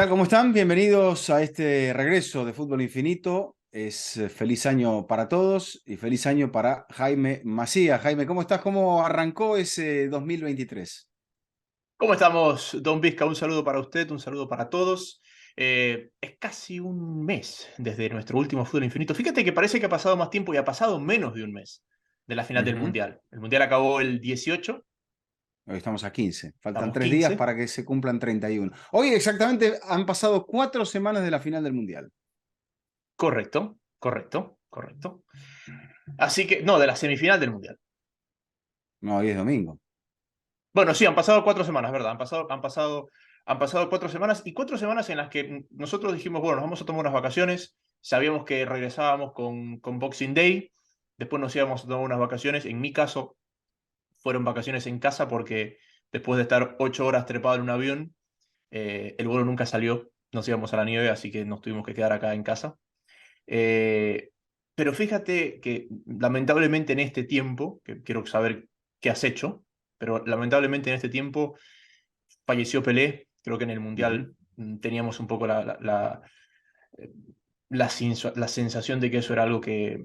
tal? ¿Cómo están? Bienvenidos a este regreso de Fútbol Infinito. Feliz año para todos y feliz año para Jaime Macía. Jaime, ¿cómo estás? ¿Cómo arrancó ese 2023? ¿Cómo estamos, Don Vizca? Un saludo para usted, un saludo para todos. Es casi un mes desde nuestro último Fútbol Infinito. Fíjate que parece que ha pasado más tiempo y ha pasado menos de un mes de la final del Ujú. Mundial. El Mundial acabó el 18, Hoy estamos a 15. Faltan estamos 3 días 15. para que se cumplan 31. Hoy exactamente han pasado 4 semanas de la final del Mundial. Correcto, correcto, correcto. Así que, no, de la semifinal del Mundial. No, hoy es domingo. Bueno, sí, han pasado 4 semanas, ¿verdad? Han pasado 4 semanas y 4 semanas en las que nosotros dijimos, bueno, nos vamos a tomar unas vacaciones. Sabíamos que regresábamos con Boxing Day. Después nos íbamos a tomar unas vacaciones. En mi caso, fueron vacaciones en casa porque después de estar 8 horas trepado en un avión, el vuelo nunca salió. Nos íbamos a la nieve, así que nos tuvimos que quedar acá en casa. Eh, pero fíjate que lamentablemente en este tiempo, que quiero saber qué has hecho, pero lamentablemente en este tiempo falleció Pelé. Creo que en el Ujú. Mundial teníamos un poco eh, la sensación de que eso era algo que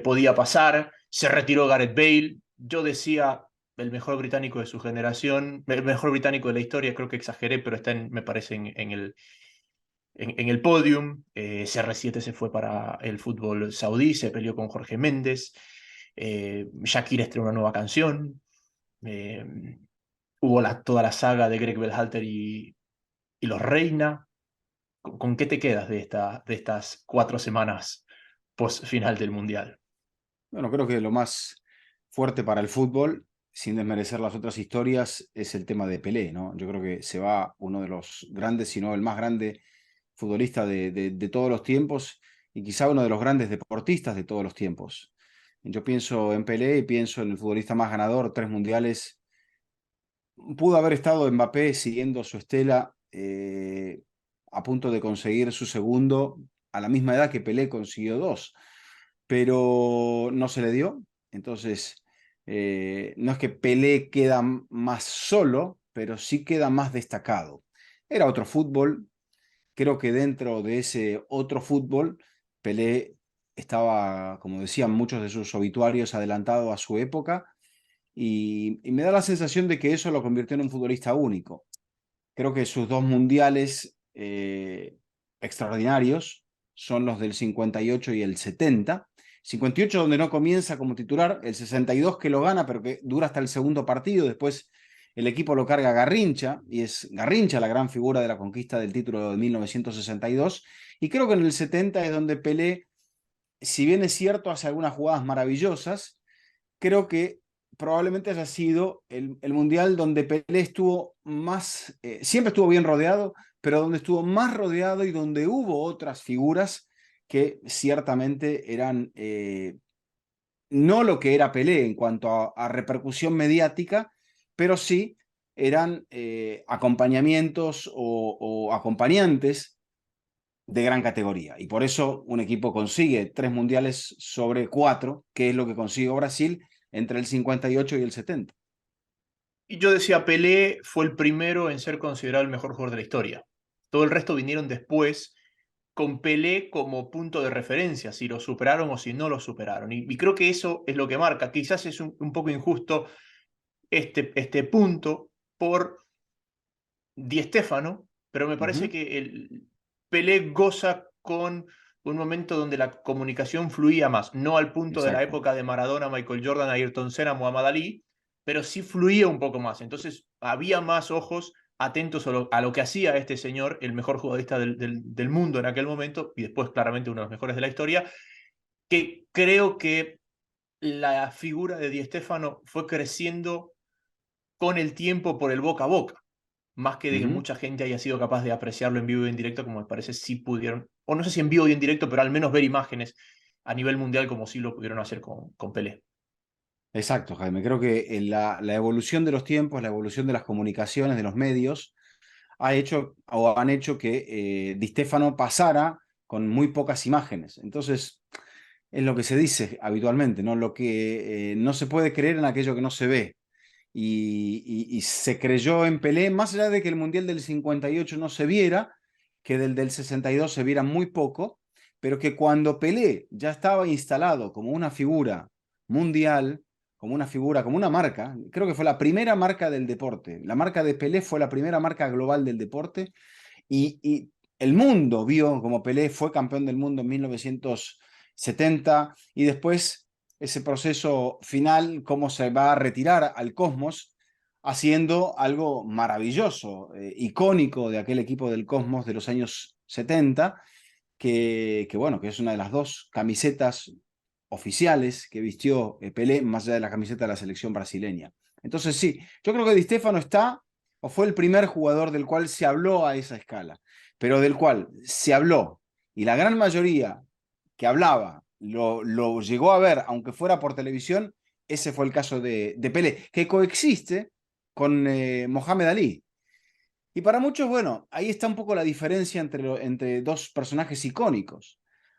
podía pasar. Se retiró Gareth Bale. Yo decía el mejor británico de su generación, el mejor británico de la historia, creo que exageré, pero está me parece en el podium. CR7 se fue para el fútbol saudí, se peleó con Jorge Méndez. Shakira estrenó una nueva canción. eh, Hubo toda la saga de Greg Berhalter y los Reina. ¿Con qué te quedas de estas 4 semanas post final del Mundial? Bueno, creo que lo más fuerte para el fútbol, sin desmerecer las otras historias, es el tema de Pelé, ¿no? Yo creo que se va uno de los grandes, si no el más grande futbolista de todos los tiempos y quizá uno de los grandes deportistas de todos los tiempos. Yo pienso en Pelé y pienso en el futbolista más ganador, 3 mundiales. Pudo haber estado Mbappé siguiendo su estela, a punto de conseguir su segundo a la misma edad que Pelé consiguió dos, pero no se le dio. Entonces, no es que Pelé queda más solo, pero sí queda más destacado. Era otro fútbol. Creo que dentro de ese otro fútbol, Pelé estaba, como decían muchos de sus obituarios, adelantado a su época y me da la sensación de que eso lo convirtió en un futbolista único. Creo que sus dos mundiales extraordinarios son los del 58 y el 70. 58 donde no comienza como titular, el 62 que lo gana, pero que dura hasta el segundo partido. Después el equipo lo carga Garrincha, y es Garrincha la gran figura de la conquista del título de 1962. Y creo que en el 70 es donde Pelé, si bien es cierto, hace algunas jugadas maravillosas, creo que probablemente haya sido el mundial donde Pelé estuvo más, siempre estuvo bien rodeado, pero donde estuvo más rodeado y donde hubo otras figuras que ciertamente eran no lo que era Pelé en cuanto a repercusión mediática, pero sí eran acompañamientos o acompañantes de gran categoría. Y por eso un equipo consigue 3 mundiales sobre 4, que es lo que consiguió Brasil entre el 58 y el 70. Y yo decía, Pelé fue el primero en ser considerado el mejor jugador de la historia. Todo el resto vinieron después con Pelé como punto de referencia, si lo superaron o si no lo superaron. Y creo que eso es lo que marca. Quizás es un poco injusto este punto por Di Stéfano, pero me parece Ujú. que el Pelé goza con un momento donde la comunicación fluía más, no al punto de la Exacto. época de Maradona, Michael Jordan, Ayrton Senna, Muhammad Ali, pero sí fluía un poco más. Entonces había más ojos atentos a lo que hacía este señor, el mejor jugadorista del mundo en aquel momento, y después claramente uno de los mejores de la historia, que creo que la figura de Di Stéfano fue creciendo con el tiempo por el boca a boca, más que de que Ujú. mucha gente haya sido capaz de apreciarlo en vivo y en directo, como me parece sí pudieron, o no sé si en vivo y en directo, pero al menos ver imágenes a nivel mundial como sí lo pudieron hacer con Pelé. Exacto, Jaime. Creo que la evolución de los tiempos, la evolución de las comunicaciones, de los medios, ha hecho o han hecho que Di Stéfano pasara con muy pocas imágenes. Entonces, es lo que se dice habitualmente, ¿no? Lo que no se puede creer en aquello que no se ve. Y se creyó en Pelé, más allá de que el Mundial del 58 no se viera, que del 62 se viera muy poco, pero que cuando Pelé ya estaba instalado como una figura mundial, como una figura, como una marca, creo que fue la primera marca del deporte. La marca de Pelé fue la primera marca global del deporte y el mundo vio como Pelé fue campeón del mundo en 1970 y después ese proceso final, cómo se va a retirar al cosmos, haciendo algo maravilloso, icónico de aquel equipo del Cosmos de los años 70, bueno, que es una de las dos camisetas oficiales que vistió Pelé, más allá de la camiseta de la selección brasileña. Entonces sí, yo creo que Di Stéfano está, o fue el primer jugador del cual se habló a esa escala, pero del cual se habló, y la gran mayoría que hablaba lo llegó a ver, aunque fuera por televisión, ese fue el caso de Pelé, que coexiste con Mohamed Ali. Y para muchos, bueno, ahí está un poco la diferencia entre dos personajes icónicos.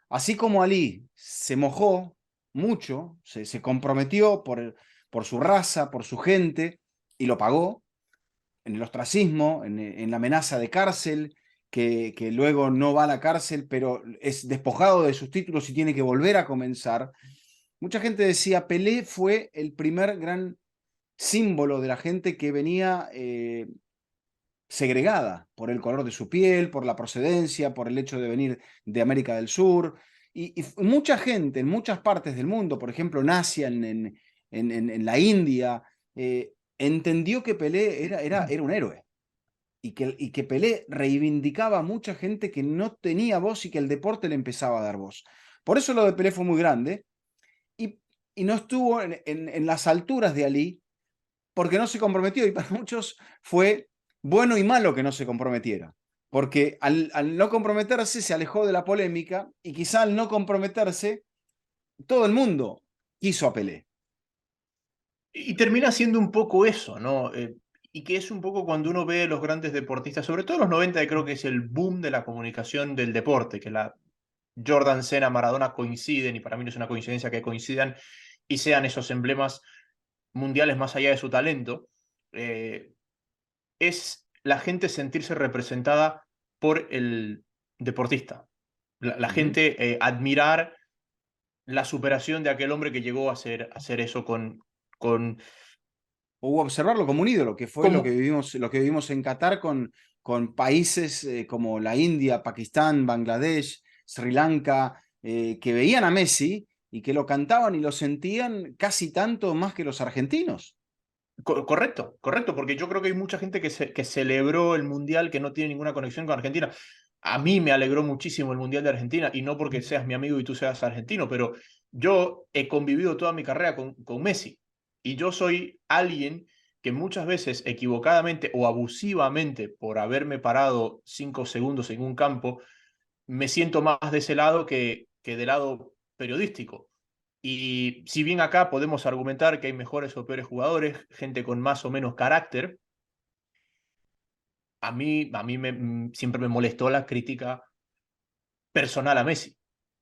Así como Ali se mojó mucho, se comprometió por su raza, por su gente, y lo pagó en el ostracismo, en la amenaza de cárcel, que luego no va a la cárcel, pero es despojado de sus títulos y tiene que volver a comenzar. Mucha gente decía, Pelé fue el primer gran símbolo de la gente que venía segregada por el color de su piel, por la procedencia, por el hecho de venir de América del Sur. Y mucha gente en muchas partes del mundo, por ejemplo en Asia, en la India, entendió que Pelé era un héroe y que Pelé reivindicaba a mucha gente que no tenía voz y que el deporte le empezaba a dar voz. Por eso lo de Pelé fue muy grande y, y no estuvo en las alturas de Ali porque no se comprometió y para muchos fue bueno y malo que no se comprometiera, porque al no comprometerse se alejó de la polémica y quizá al no comprometerse todo el mundo quiso a Pelé. Y termina siendo un poco eso, ¿no? Y que es un poco cuando uno ve los grandes deportistas, sobre todo los 90, que creo que es el boom de la comunicación del deporte, que la Jordan, Senna, Maradona coinciden, y para mí no es una coincidencia que coincidan y sean esos emblemas mundiales más allá de su talento, es la gente sentirse representada por el deportista. La Uh -huh. gente admirar la superación de aquel hombre que llegó a hacer eso con O observarlo como un ídolo, que fue como, lo que vivimos en Qatar con países como la India, Pakistán, Bangladesh, Sri Lanka, que veían a Messi y que lo cantaban y lo sentían casi tanto más que los argentinos. correcto, correcto, porque yo creo que hay mucha gente que celebró el Mundial que no tiene ninguna conexión con Argentina. A mí me alegró muchísimo el Mundial de Argentina, y no porque seas mi amigo y tú seas argentino, pero yo he convivido toda mi carrera con Messi, y yo soy alguien que muchas veces equivocadamente o abusivamente por haberme parado 5 segundos en un campo, me siento más de ese lado que del lado periodístico. Y si bien acá podemos argumentar que hay mejores o peores jugadores, gente con más o menos carácter, siempre me molestó la crítica personal a Messi.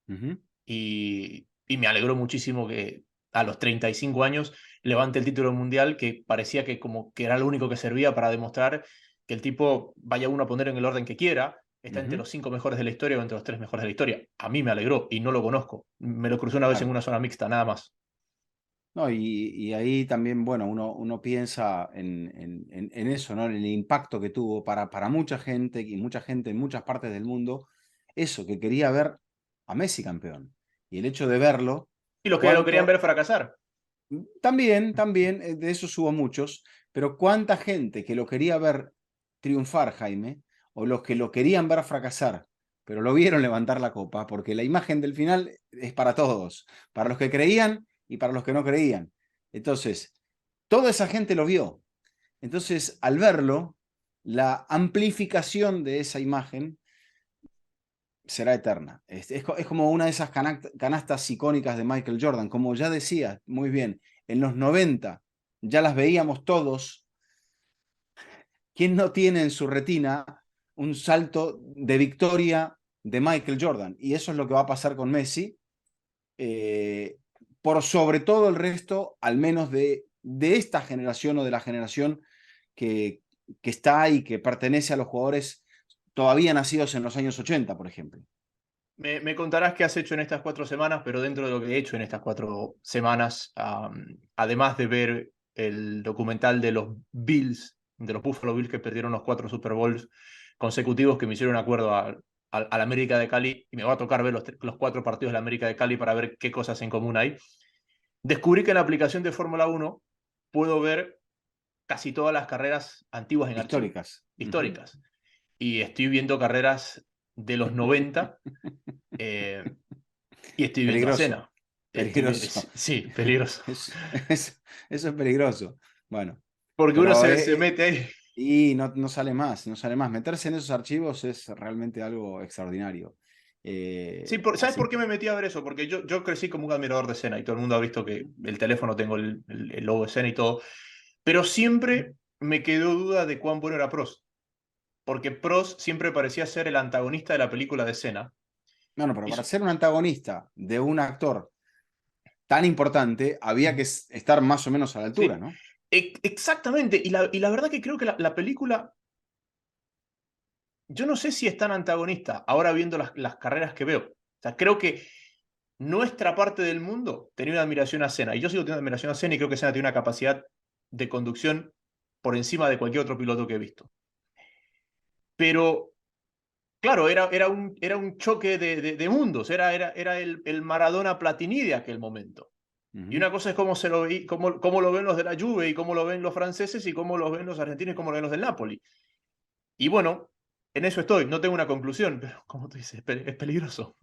Uh -huh. Y me alegró muchísimo que a los 35 años levante el título mundial, que parecía que como que era lo único que servía para demostrar que el tipo, vaya uno a poner en el orden que quiera, Uh está entre -huh. los 5 mejores de la historia o entre los 3 mejores de la historia. A mí me alegró y no lo conozco. Me lo crucé una vez en Claro. una zona mixta, nada más. No, y ahí también, bueno, uno piensa en eso, ¿no? En el impacto que tuvo para mucha gente y mucha gente en muchas partes del mundo, eso, que quería ver a Messi campeón. Y el hecho de verlo, Y los que lo querían cuánto, ver fracasar. también, de esos hubo muchos, pero cuánta gente que lo quería ver triunfar, Jaime, o los que lo querían ver fracasar, pero lo vieron levantar la copa, porque la imagen del final es para todos, para los que creían y para los que no creían. Entonces, toda esa gente lo vio. Entonces, al verlo, la amplificación de esa imagen será eterna. Es como una de esas canastas icónicas de Michael Jordan. Como ya decía muy bien, en los 90 ya las veíamos todos. ¿Quién no tiene en su retina un salto de victoria de Michael Jordan? Y eso es lo que va a pasar con Messi. eh, por sobre todo el resto, al menos de esta generación o de la generación que, que está y que pertenece a los jugadores todavía nacidos en los años 80, por ejemplo. Me contarás qué has hecho en estas 4 semanas, pero dentro de lo que he hecho en estas 4 semanas, además de ver el documental de los Bills, de los Buffalo Bills que perdieron los 4 Super Bowls consecutivos que me hicieron acuerdo al América de Cali, y me va a tocar ver los 4 partidos de la América de Cali para ver qué cosas en común hay, descubrí que en la aplicación de Fórmula 1 puedo ver casi todas las carreras antiguas en archivo, Históricas. Ujú. históricas. Y estoy viendo carreras de los 90 eh, y estoy viendo a Peligroso, Senna. peligroso. Sí, peligroso. Eso es peligroso. Bueno, Porque uno pero se mete ahí. y no, no sale más, no sale más. Meterse en esos archivos es realmente algo extraordinario. Sí, ¿sabes por Así, qué me metí a ver eso? Porque yo crecí como un admirador de Senna y todo el mundo ha visto que el teléfono tengo el logo de Senna y todo. Pero siempre me quedó duda de cuán bueno era Prost. Porque Prost siempre parecía ser el antagonista de la película de Senna. no, no, pero Y para so- ser un antagonista de un actor tan importante, había que estar más o menos a la altura, Sí, ¿no? exactamente. Y la verdad que creo que la película, yo no sé si es tan antagonista ahora viendo las carreras que veo. O sea, creo que nuestra parte del mundo tenía una admiración a Senna. Y yo sigo teniendo admiración a Senna y creo que Senna tiene una capacidad de conducción por encima de cualquier otro piloto que he visto. Pero, claro, era un choque de mundos. Era el Maradona Platini de aquel momento. Y Ujú. una cosa es cómo lo ven los de la Juve y cómo lo ven los franceses y cómo lo ven los argentinos y cómo lo ven los del Napoli. Y bueno, en eso estoy. No tengo una conclusión, pero como tú dices, es peligroso.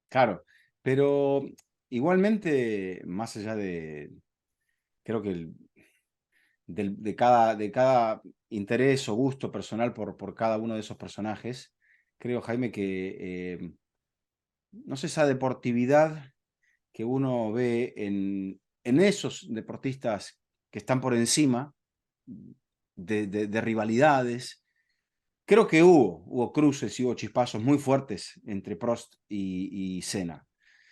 Claro, pero igualmente, más allá creo que de cada interés o gusto personal por cada uno de esos personajes, creo, Jaime, que, no sé, esa deportividad que uno ve en esos deportistas que están por encima de rivalidades. Creo que hubo cruces y hubo chispazos muy fuertes entre Prost y Senna.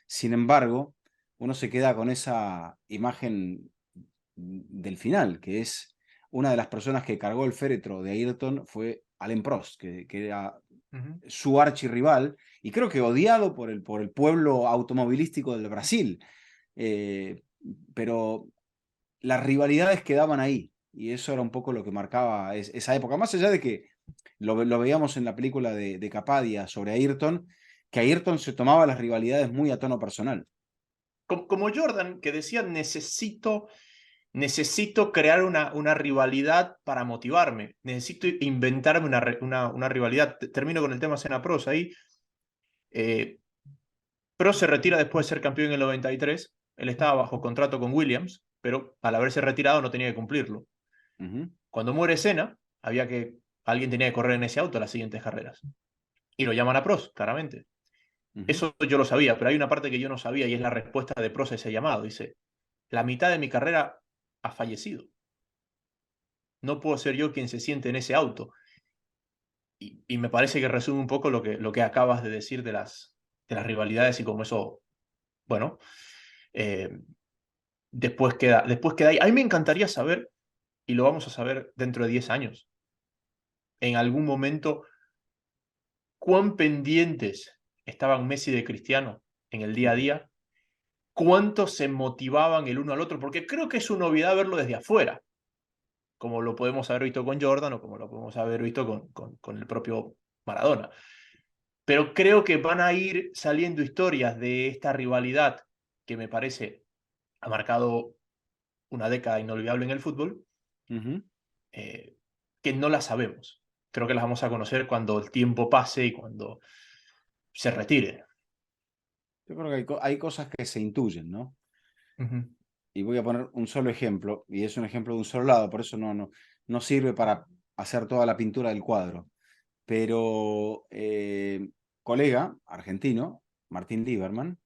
Sin embargo, uno se queda con esa imagen del final, que es una de las personas que cargó el féretro de Ayrton fue Alain Prost, que era Ujú. su archirrival y creo que odiado por el pueblo automovilístico del Brasil. Eh, pero las rivalidades quedaban ahí y eso era un poco lo que marcaba esa época, más allá de que lo veíamos en la película de Capadia sobre Ayrton, que Ayrton se tomaba las rivalidades muy a tono personal. Como Jordan, que decía, necesito crear una rivalidad para motivarme, necesito inventarme una rivalidad. Termino con el tema Senna Prost ahí. Eh, Prost se retira después de ser campeón en el 93. Él estaba bajo contrato con Williams, pero al haberse retirado no tenía que cumplirlo. Ujú, Cuando muere Senna, alguien tenía que correr en ese auto las siguientes carreras. Y lo llaman a Prost, claramente. ujú. Eso yo lo sabía, pero hay una parte que yo no sabía y es la respuesta de Prost a ese llamado. Dice, la mitad de mi carrera ha fallecido. No puedo ser yo quien se siente en ese auto. Y me parece que resume un poco lo que acabas de decir de las rivalidades y cómo eso, bueno, eh, después queda ahí. A mí me encantaría saber, y lo vamos a saber dentro de 10 años, en algún momento, cuán pendientes estaban Messi de Cristiano en el día a día, cuánto se motivaban el uno al otro, porque creo que es una novedad verlo desde afuera, como lo podemos haber visto con Jordan o como lo podemos haber visto con el propio Maradona. Pero creo que van a ir saliendo historias de esta rivalidad que me parece ha marcado una década inolvidable en el fútbol, Ujú. eh, que no las sabemos. Creo que las vamos a conocer cuando el tiempo pase y cuando se retire. Yo creo que hay cosas que se intuyen, ¿no? Ujú. Y voy a poner un solo ejemplo, y es un ejemplo de un solo lado, por eso no sirve para hacer toda la pintura del cuadro. Pero colega argentino, Martín Lieberman,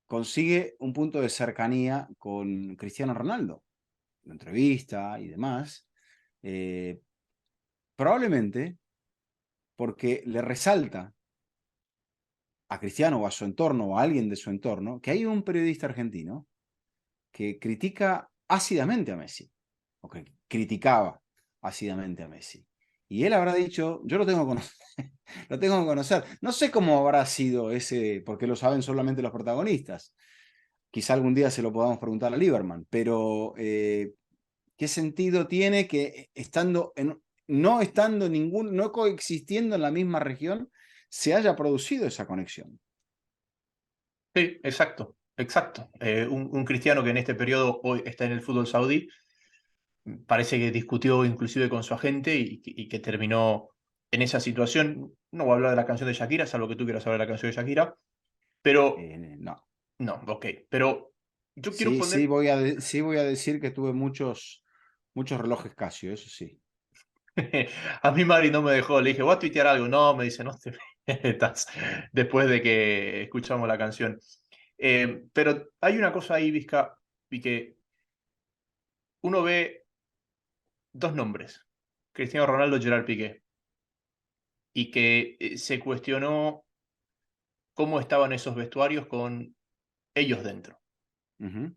consigue un punto de cercanía con Cristiano Ronaldo, en entrevista y demás, eh, probablemente porque le resalta a Cristiano o a su entorno o a alguien de su entorno que hay un periodista argentino que critica ácidamente a Messi, o que criticaba ácidamente a Messi. Y él habrá dicho, yo lo tengo que conocer. Lo tengo que conocer. No sé cómo habrá sido ese, porque lo saben solamente los protagonistas. Quizá algún día se lo podamos preguntar a Lieberman, pero ¿qué sentido tiene que no estando no coexistiendo en la misma región, se haya producido esa conexión? Sí, exacto, exacto. Un cristiano que en este periodo hoy está en el fútbol saudí, parece que discutió inclusive con su agente y que terminó en esa situación. No voy a hablar de la canción de Shakira, salvo que tú quieras hablar de la canción de Shakira, pero No. no, ok. Pero yo quiero Sí, sí poner, sí voy a decir que tuve muchos relojes Casio, eso sí. a mi madre no me dejó, le dije, voy a tuitear algo. No, me dice, no te metas, después de que escuchamos la canción. Pero hay una cosa ahí, Vizca, y que uno ve dos nombres, Cristiano Ronaldo y Gerard Piqué, y que se cuestionó cómo estaban esos vestuarios con ellos dentro. Ujú,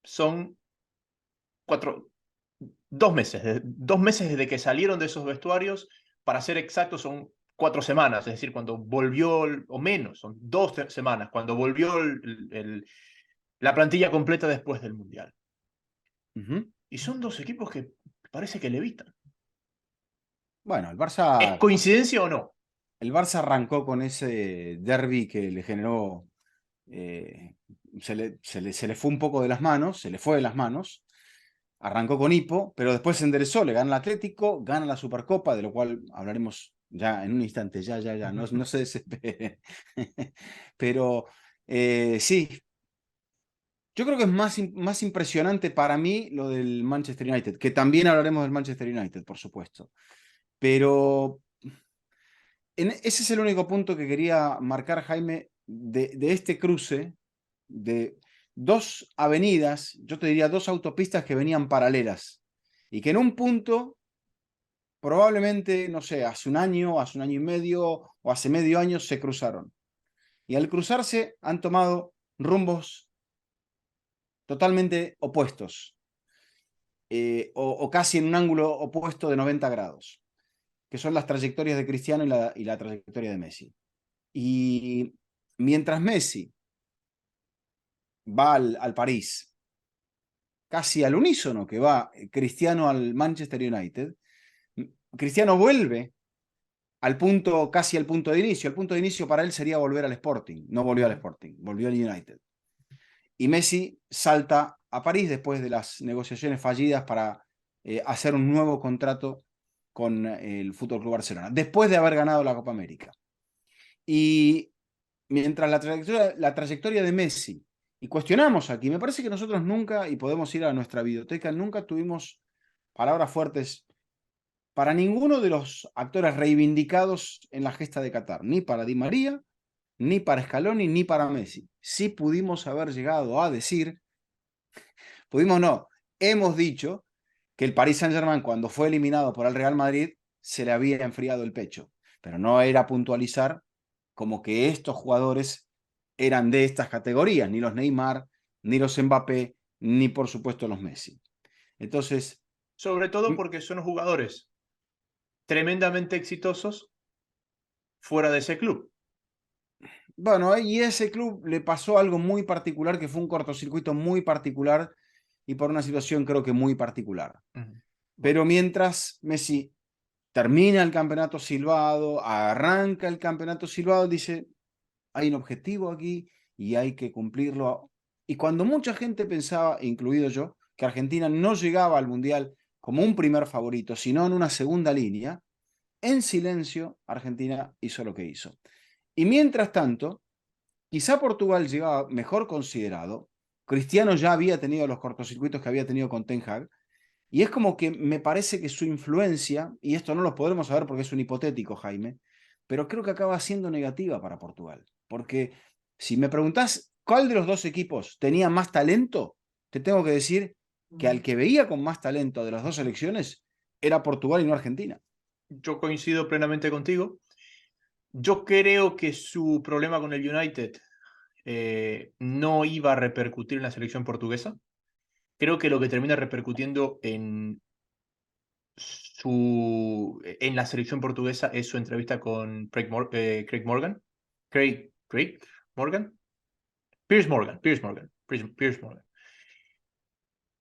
Son cuatro, 2 meses, 2 meses desde que salieron de esos vestuarios, para ser exactos son 4 semanas, es decir, cuando volvió, o menos, son 2 semanas, cuando volvió la plantilla completa después del Mundial. ujú. Y son dos equipos que parece que levitan. Bueno, ¿Es coincidencia o no? el Barça arrancó con ese derbi que le generó, eh, se le fue un poco de las manos, se le fue de las manos, arrancó con hipo, pero después se enderezó, le gana el Atlético, gana la Supercopa, de lo cual hablaremos ya en un instante, ya, no se desespere. Pero sí, yo creo que es más impresionante para mí lo del Manchester United, que también hablaremos del Manchester United, por supuesto. Pero ese es el único punto que quería marcar, Jaime, de este cruce de dos avenidas, yo te diría dos autopistas que venían paralelas y que en un punto, probablemente, no sé, hace un año y medio o hace medio año se cruzaron. Y al cruzarse han tomado rumbos totalmente opuestos o casi en un ángulo opuesto de 90 grados, que son las trayectorias de Cristiano y la trayectoria de Messi. Y mientras Messi va al París, casi al unísono que va Cristiano al Manchester United, Cristiano vuelve al punto, casi al punto de inicio. El punto de inicio para él sería volver al Sporting. No volvió al Sporting, volvió al United. Y Messi salta a París después de las negociaciones fallidas para hacer un nuevo contrato con el Fútbol Club Barcelona, después de haber ganado la Copa América. Y mientras la trayectoria de Messi, y cuestionamos aquí, me parece que nosotros nunca, y podemos ir a nuestra biblioteca, nunca tuvimos palabras fuertes para ninguno de los actores reivindicados en la gesta de Qatar, ni para Di María, ni para Scaloni, ni para Messi. Sí pudimos haber llegado a decir, pudimos no, hemos dicho que el Paris Saint-Germain cuando fue eliminado por el Real Madrid se le había enfriado el pecho, pero no era puntualizar como que estos jugadores eran de estas categorías, ni los Neymar, ni los Mbappé, ni por supuesto los Messi. Entonces, Sobre todo porque son jugadores tremendamente exitosos fuera de ese club. bueno, y a ese club le pasó algo muy particular, que fue un cortocircuito muy particular y por una situación creo que muy particular. Bueno, Pero mientras Messi termina el campeonato silbado, arranca el campeonato silbado, dice, hay un objetivo aquí y hay que cumplirlo. Y cuando mucha gente pensaba, incluido yo, que Argentina no llegaba al Mundial como un primer favorito, sino en una segunda línea, en silencio Argentina hizo lo que hizo. Y mientras tanto, quizá Portugal llegaba mejor considerado, Cristiano ya había tenido los cortocircuitos que había tenido con Ten Hag, y es como que me parece que su influencia, y esto no lo podremos saber porque es un hipotético, Jaime, pero creo que acaba siendo negativa para Portugal. Porque si me preguntás cuál de los dos equipos tenía más talento, te tengo que decir que al que veía con más talento de las dos selecciones era Portugal y no Argentina. yo coincido plenamente contigo. Yo creo que su problema con el United no iba a repercutir en la selección portuguesa. Creo que lo que termina repercutiendo en la selección portuguesa es su entrevista con Craig Morgan. Craig Morgan. Piers Morgan.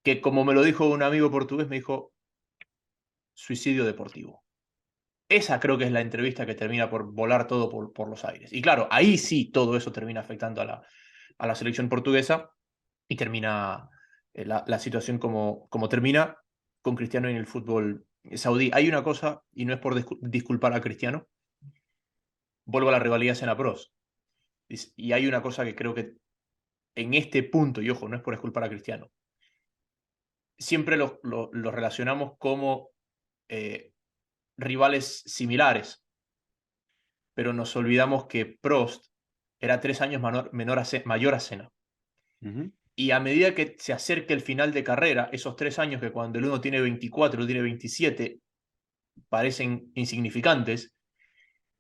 Que como me lo dijo un amigo portugués, me dijo suicidio deportivo. Esa creo que es la entrevista que termina por volar todo por los aires. Y claro, ahí sí todo eso termina afectando a la selección portuguesa y termina la situación como termina con Cristiano en el fútbol saudí. Hay una cosa, y no es por disculpar a Cristiano, vuelvo a la rivalidad Senna-Prost. Y hay una cosa que creo que en este punto, y ojo, no es por disculpar a Cristiano, siempre lo relacionamos como rivales similares, pero nos olvidamos que Prost era 3 años mayor a Senna. Ujú. Y a medida que se acerca el final de carrera, esos 3 años que cuando el uno tiene 24, el otro tiene 27, parecen insignificantes,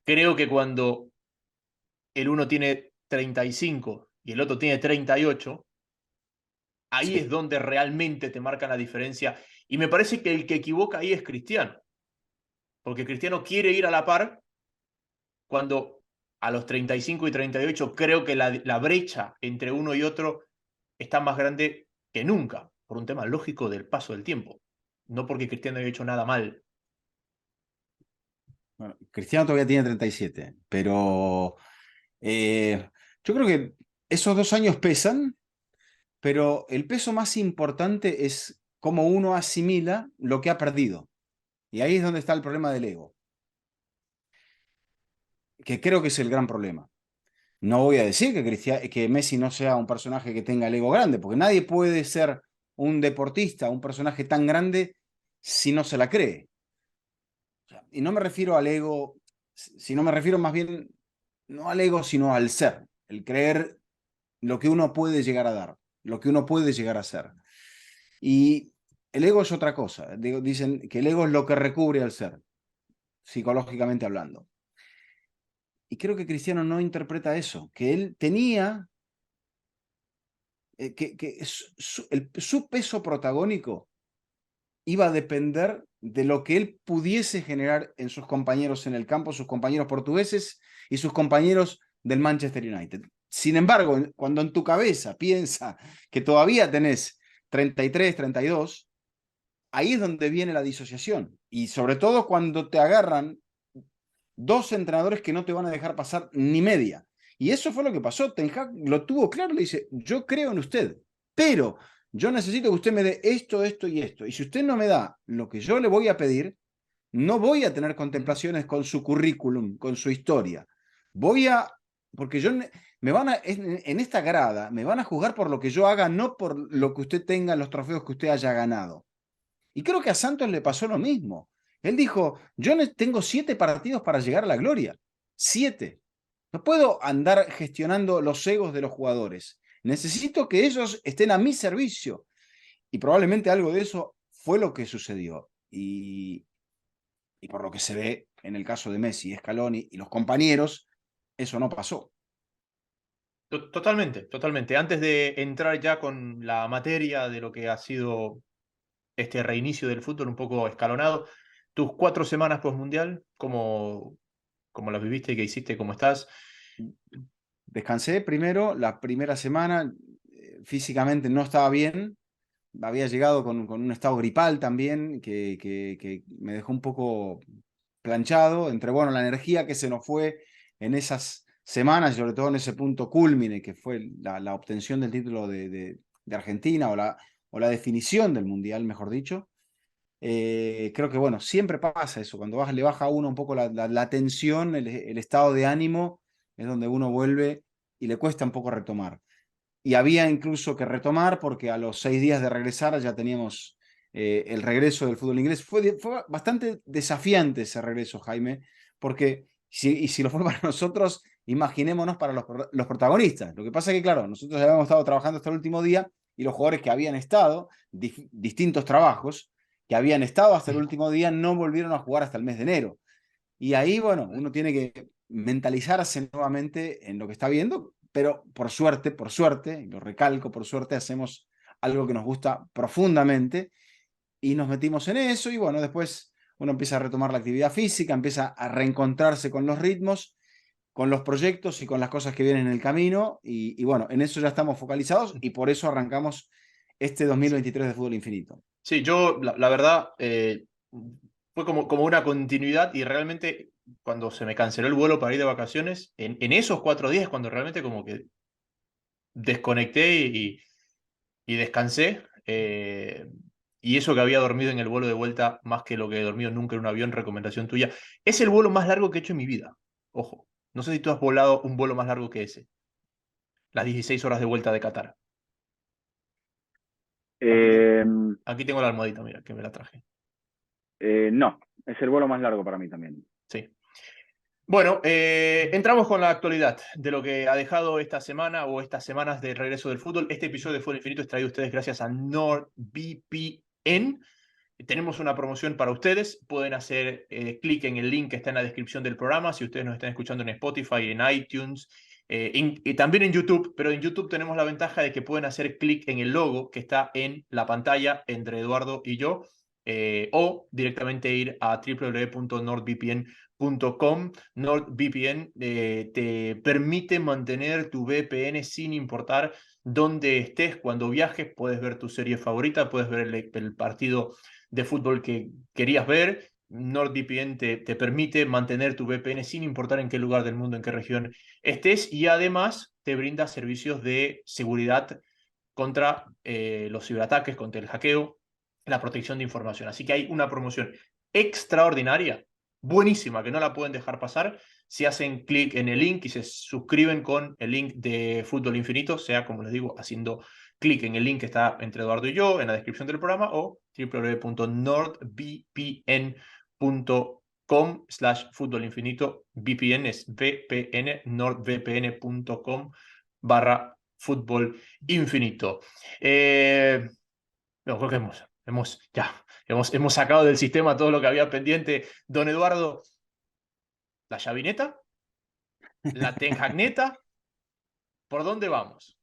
creo que cuando el uno tiene 35 y el otro tiene 38, ahí es Sí. donde realmente te marcan la diferencia. Y me parece que el que equivoca ahí es Cristiano, porque Cristiano quiere ir a la par cuando a los 35 y 38 creo que la brecha entre uno y otro está más grande que nunca, por un tema lógico del paso del tiempo, no porque Cristiano haya hecho nada mal. Bueno, Cristiano todavía tiene 37, pero yo creo que esos 2 años pesan, pero el peso más importante es cómo uno asimila lo que ha perdido. Y ahí es donde está el problema del ego, que creo que es el gran problema. No voy a decir que Messi no sea un personaje que tenga el ego grande, porque nadie puede ser un deportista, un personaje tan grande si no se la cree. Y no me refiero al ego, sino me refiero más bien, no al ego, sino al ser, el creer lo que uno puede llegar a dar, lo que uno puede llegar a ser. Y el ego es otra cosa. Dicen que el ego es lo que recubre al ser, psicológicamente hablando. Y creo que Cristiano no interpreta eso, que él tenía, que su peso protagónico iba a depender de lo que él pudiese generar en sus compañeros en el campo, sus compañeros portugueses y sus compañeros del Manchester United. Sin embargo, cuando en tu cabeza piensa que todavía tenés 33, 32, ahí es donde viene la disociación. Y sobre todo cuando te agarran dos entrenadores que no te van a dejar pasar ni media. Y eso fue lo que pasó. Ten Hag lo tuvo claro, le dice, yo creo en usted, pero yo necesito que usted me dé esto, esto y esto. Y si usted no me da lo que yo le voy a pedir, no voy a tener contemplaciones con su currículum, con su historia. Voy a, porque yo me van a, en esta grada, me van a juzgar por lo que yo haga, no por lo que usted tenga, los trofeos que usted haya ganado. Y creo que a Santos le pasó lo mismo. Él dijo, yo tengo 7 partidos para llegar a la gloria. 7. No puedo andar gestionando los egos de los jugadores. Necesito que ellos estén a mi servicio. Y probablemente algo de eso fue lo que sucedió. Y por lo que se ve en el caso de Messi, Scaloni y los compañeros, eso no pasó. Totalmente, totalmente. Antes de entrar ya con la materia de lo que ha sido este reinicio del fútbol un poco escalonado, tus 4 semanas post-mundial, ¿cómo las viviste? ¿Qué hiciste? ¿Cómo estás? Descansé primero, la primera semana físicamente no estaba bien, había llegado con un estado gripal también, que me dejó un poco planchado, entre bueno, la energía que se nos fue en esas semanas, sobre todo en ese punto cúlmine, que fue la obtención del título de Argentina o la definición del Mundial, mejor dicho. Creo que, bueno, siempre pasa eso, cuando le baja a uno un poco la tensión, el estado de ánimo, es donde uno vuelve y le cuesta un poco retomar. Y había incluso que retomar porque a los 6 días de regresar ya teníamos el regreso del fútbol inglés. Fue bastante desafiante ese regreso, Jaime, porque y si lo fue para nosotros, imaginémonos para los protagonistas. Lo que pasa es que, claro, nosotros ya habíamos estado trabajando hasta el último día y los jugadores que habían estado, distintos trabajos, que habían estado hasta el último día, no volvieron a jugar hasta el mes de enero. Y ahí, bueno, uno tiene que mentalizarse nuevamente en lo que está viendo, pero por suerte, y lo recalco, por suerte hacemos algo que nos gusta profundamente y nos metimos en eso y bueno, después uno empieza a retomar la actividad física, empieza a reencontrarse con los ritmos, con los proyectos y con las cosas que vienen en el camino y bueno, en eso ya estamos focalizados y por eso arrancamos este 2023 de Fútbol Infinito. Sí, yo, la verdad, fue como una continuidad y realmente cuando se me canceló el vuelo para ir de vacaciones, en esos 4 días cuando realmente como que desconecté y descansé. Y eso que había dormido en el vuelo de vuelta más que lo que he dormido nunca en un avión, recomendación tuya. Es el vuelo más largo que he hecho en mi vida. Ojo, no sé si tú has volado un vuelo más largo que ese. Las 16 horas de vuelta de Qatar. Aquí, Eh, aquí tengo la almohadita, mira, que me la traje. no, es el vuelo más largo para mí también. Sí. Bueno, entramos con la actualidad de lo que ha dejado esta semana o estas semanas de regreso del fútbol. Este episodio de Fútbol Infinito es traído a ustedes gracias a NordVPN. Tenemos una promoción para ustedes. Pueden hacer clic en el link que está en la descripción del programa. Si ustedes nos están escuchando en Spotify, en iTunes y también en YouTube. Pero en YouTube tenemos la ventaja de que pueden hacer clic en el logo que está en la pantalla entre Eduardo y yo. O directamente ir a www.nordvpn.com. NordVPN te permite mantener tu VPN sin importar dónde estés. Cuando viajes puedes ver tu serie favorita, puedes ver el partido de fútbol que querías ver. NordVPN te permite mantener tu VPN sin importar en qué lugar del mundo, en qué región estés, y además te brinda servicios de seguridad contra los ciberataques, contra el hackeo, la protección de información. Así que hay una promoción extraordinaria, buenísima, que no la pueden dejar pasar si hacen clic en el link y se suscriben con el link de Fútbol Infinito, sea como les digo, haciendo clic en el link que está entre Eduardo y yo en la descripción del programa o www.nordvpn.com/Fútbol Infinito. VPN es VPN, nordvpn.com/Fútbol Infinito. No, creo que hemos sacado del sistema todo lo que había pendiente. Don Eduardo, la llavineta, la tenjagneta, ¿por dónde vamos?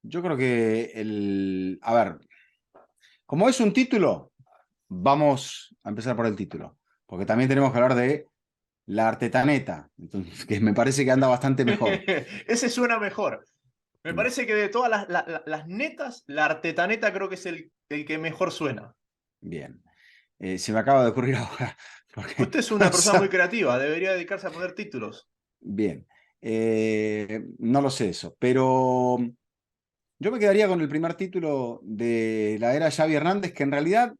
Yo creo que a ver, como es un título, vamos a empezar por el título, porque también tenemos que hablar de la Artetaneta, entonces, que me parece que anda bastante mejor. Ese suena mejor. Me Bien. parece que de todas las netas, la Artetaneta creo que es el que mejor suena. Bien. Se me acaba de ocurrir ahora. Porque, Usted es una o persona muy sea, creativa, debería dedicarse a poner títulos. bien. No lo sé eso, pero yo me quedaría con el primer título de la era Xavi Hernández, que en realidad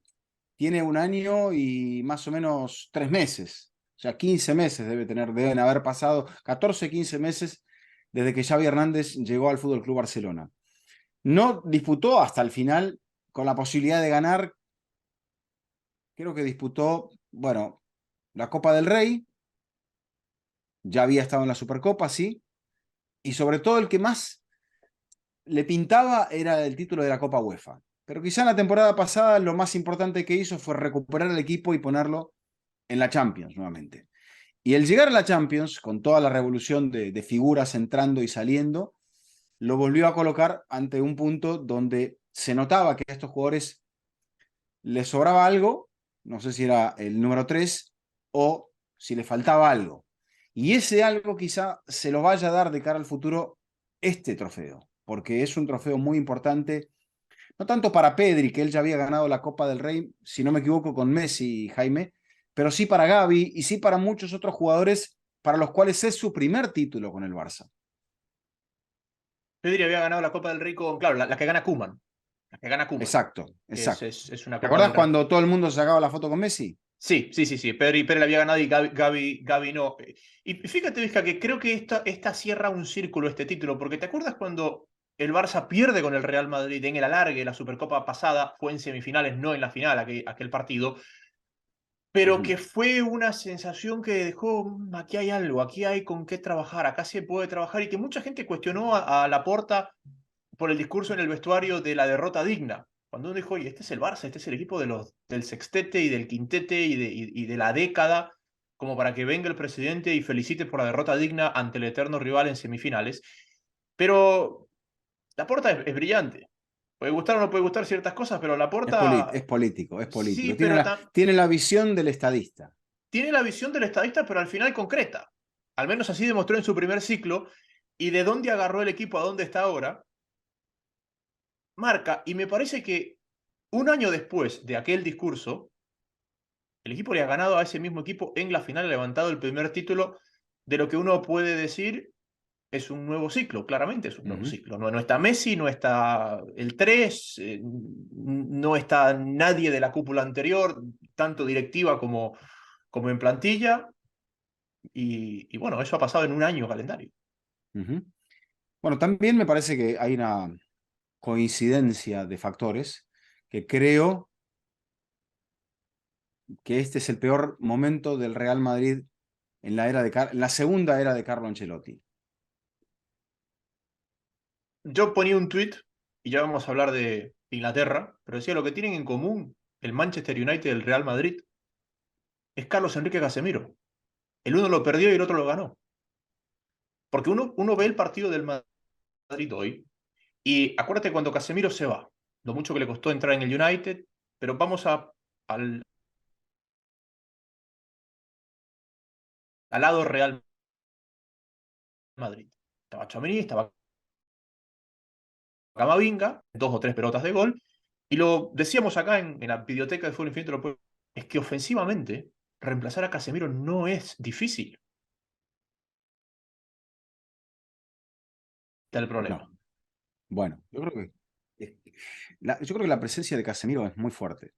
tiene 1 año y más o menos 3 meses. O sea, 15 meses deben haber pasado, 14, 15 meses desde que Xavi Hernández llegó al Fútbol Club Barcelona. No disputó hasta el final con la posibilidad de ganar. Creo que disputó, bueno, la Copa del Rey, ya había estado en la Supercopa, sí, y sobre todo el que más le pintaba era el título de la Copa UEFA. Pero quizá en la temporada pasada lo más importante que hizo fue recuperar el equipo y ponerlo en la Champions nuevamente. Y el llegar a la Champions, con toda la revolución de figuras entrando y saliendo, lo volvió a colocar ante un punto donde se notaba que a estos jugadores les sobraba algo, no sé si era el número 3 o si le faltaba algo. Y ese algo quizá se lo vaya a dar de cara al futuro este trofeo, porque es un trofeo muy importante, no tanto para Pedri, que él ya había ganado la Copa del Rey, si no me equivoco, con Messi y Jaime, pero sí para Gavi y sí para muchos otros jugadores para los cuales es su primer título con el Barça. Pedri había ganado la Copa del Rey con, claro, la que gana Koeman. La que gana Koeman, Exacto, que exacto. es una ¿Te Copa acordás del Rey. cuando todo el mundo sacaba la foto con Messi? Sí, sí, sí, sí. Pedri le había ganado y Gavi no. Y fíjate, Vizca, que creo que esta cierra un círculo este título, porque ¿te acuerdas cuando el Barça pierde con el Real Madrid en el alargue, la Supercopa pasada, fue en semifinales, no en la final, aquel partido, pero que fue una sensación que dejó, aquí hay algo, aquí hay con qué trabajar, acá se puede trabajar", y que mucha gente cuestionó a Laporta por el discurso en el vestuario de la derrota digna. Cuando uno dijo, oye, este es el Barça, este es el equipo del sextete y del quintete y de la década, como para que venga el presidente y felicite por la derrota digna ante el eterno rival en semifinales. Pero Laporta es brillante. puede gustar o no puede gustar ciertas cosas, pero Es, Laporta, es político, es sí, político. pero Tiene la visión del estadista. tiene la visión del estadista, pero al final concreta. Al menos así demostró en su primer ciclo. Y de dónde agarró el equipo a dónde está ahora, marca. Y me parece que un año después de aquel discurso, el equipo le ha ganado a ese mismo equipo en la final, ha levantado el primer título de lo que uno puede decir es un nuevo ciclo, claramente es un nuevo ciclo. No, no está Messi, no está el 3, no está nadie de la cúpula anterior, tanto directiva como en plantilla. Y bueno, eso ha pasado en un año calendario. Bueno, también me parece que hay una coincidencia de factores que creo que este es el peor momento del Real Madrid en la segunda era de Carlo Ancelotti. Yo ponía un tuit, y ya vamos a hablar de Inglaterra, pero decía lo que tienen en común el Manchester United y el Real Madrid es Carlos Enrique Casemiro. El uno lo perdió y el otro lo ganó. Porque uno ve el partido del Madrid hoy y acuérdate cuando Casemiro se va, lo mucho que le costó entrar en el United, pero vamos al lado Real Madrid. Estaba Tchouaméni, estaba Camavinga, 2 o 3 pelotas de gol, y lo decíamos acá en la videoteca de Fútbol Infinito, es que ofensivamente reemplazar a Casemiro no es difícil. Está el problema. No. Bueno, yo creo que la presencia de Casemiro es muy fuerte,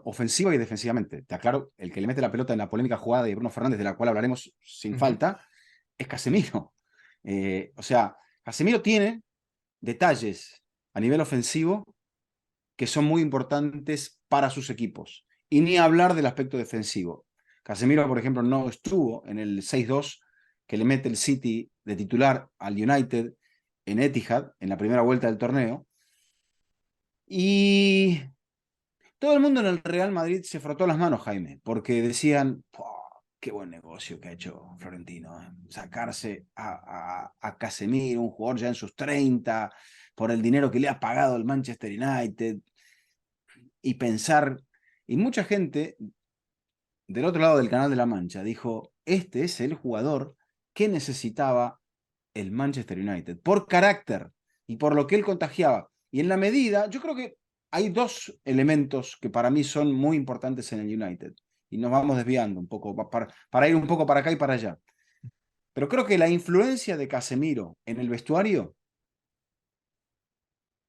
ofensiva y defensivamente. Te aclaro, el que le mete la pelota en la polémica jugada de Bruno Fernández, de la cual hablaremos sin falta, es Casemiro. O sea, Casemiro tiene detalles a nivel ofensivo que son muy importantes para sus equipos. Y ni hablar del aspecto defensivo. Casemiro, por ejemplo, no estuvo en el 6-2 que le mete el City de titular al United en Etihad, en la primera vuelta del torneo. Y todo el mundo en el Real Madrid se frotó las manos, Jaime, porque decían, qué buen negocio que ha hecho Florentino, sacarse a Casemiro, un jugador ya en sus 30, por el dinero que le ha pagado el Manchester United, y pensar, y mucha gente del otro lado del Canal de la Mancha dijo, este es el jugador que necesitaba el Manchester United, por carácter y por lo que él contagiaba. Y en la medida, yo creo que hay dos elementos que para mí son muy importantes en el United, y nos vamos desviando un poco para ir un poco para acá y para allá. Pero creo que la influencia de Casemiro en el vestuario,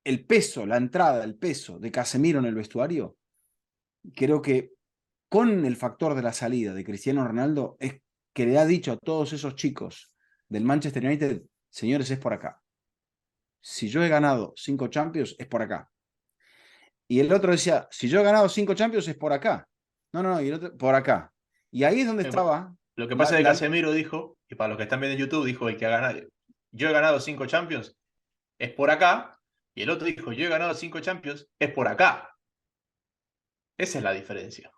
el peso, la entrada, el peso de Casemiro en el vestuario, creo que con el factor de la salida de Cristiano Ronaldo es que le ha dicho a todos esos chicos del Manchester United, señores, es por acá. Si yo he ganado 5 Champions, es por acá. Y el otro decía, si yo he ganado 5 Champions, es por acá. No, no, no, y el otro, por acá. Y ahí es donde estaba Lo que pasa es que Casemiro dijo, y para los que están viendo en YouTube, dijo el que ha ganado, yo he ganado 5 Champions, es por acá, y el otro dijo, yo he ganado 5 Champions, es por acá. Esa es la diferencia.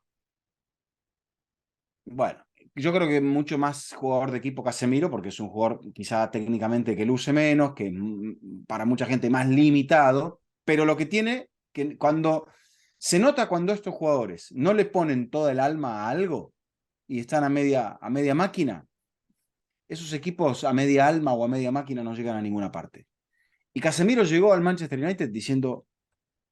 Bueno, yo creo que mucho más jugador de equipo Casemiro, porque es un jugador quizá técnicamente que luce menos, que para mucha gente más limitado, pero lo que tiene, que cuando se nota cuando estos jugadores no le ponen toda el alma a algo y están a media máquina, esos equipos a media alma o a media máquina no llegan a ninguna parte. Y Casemiro llegó al Manchester United diciendo,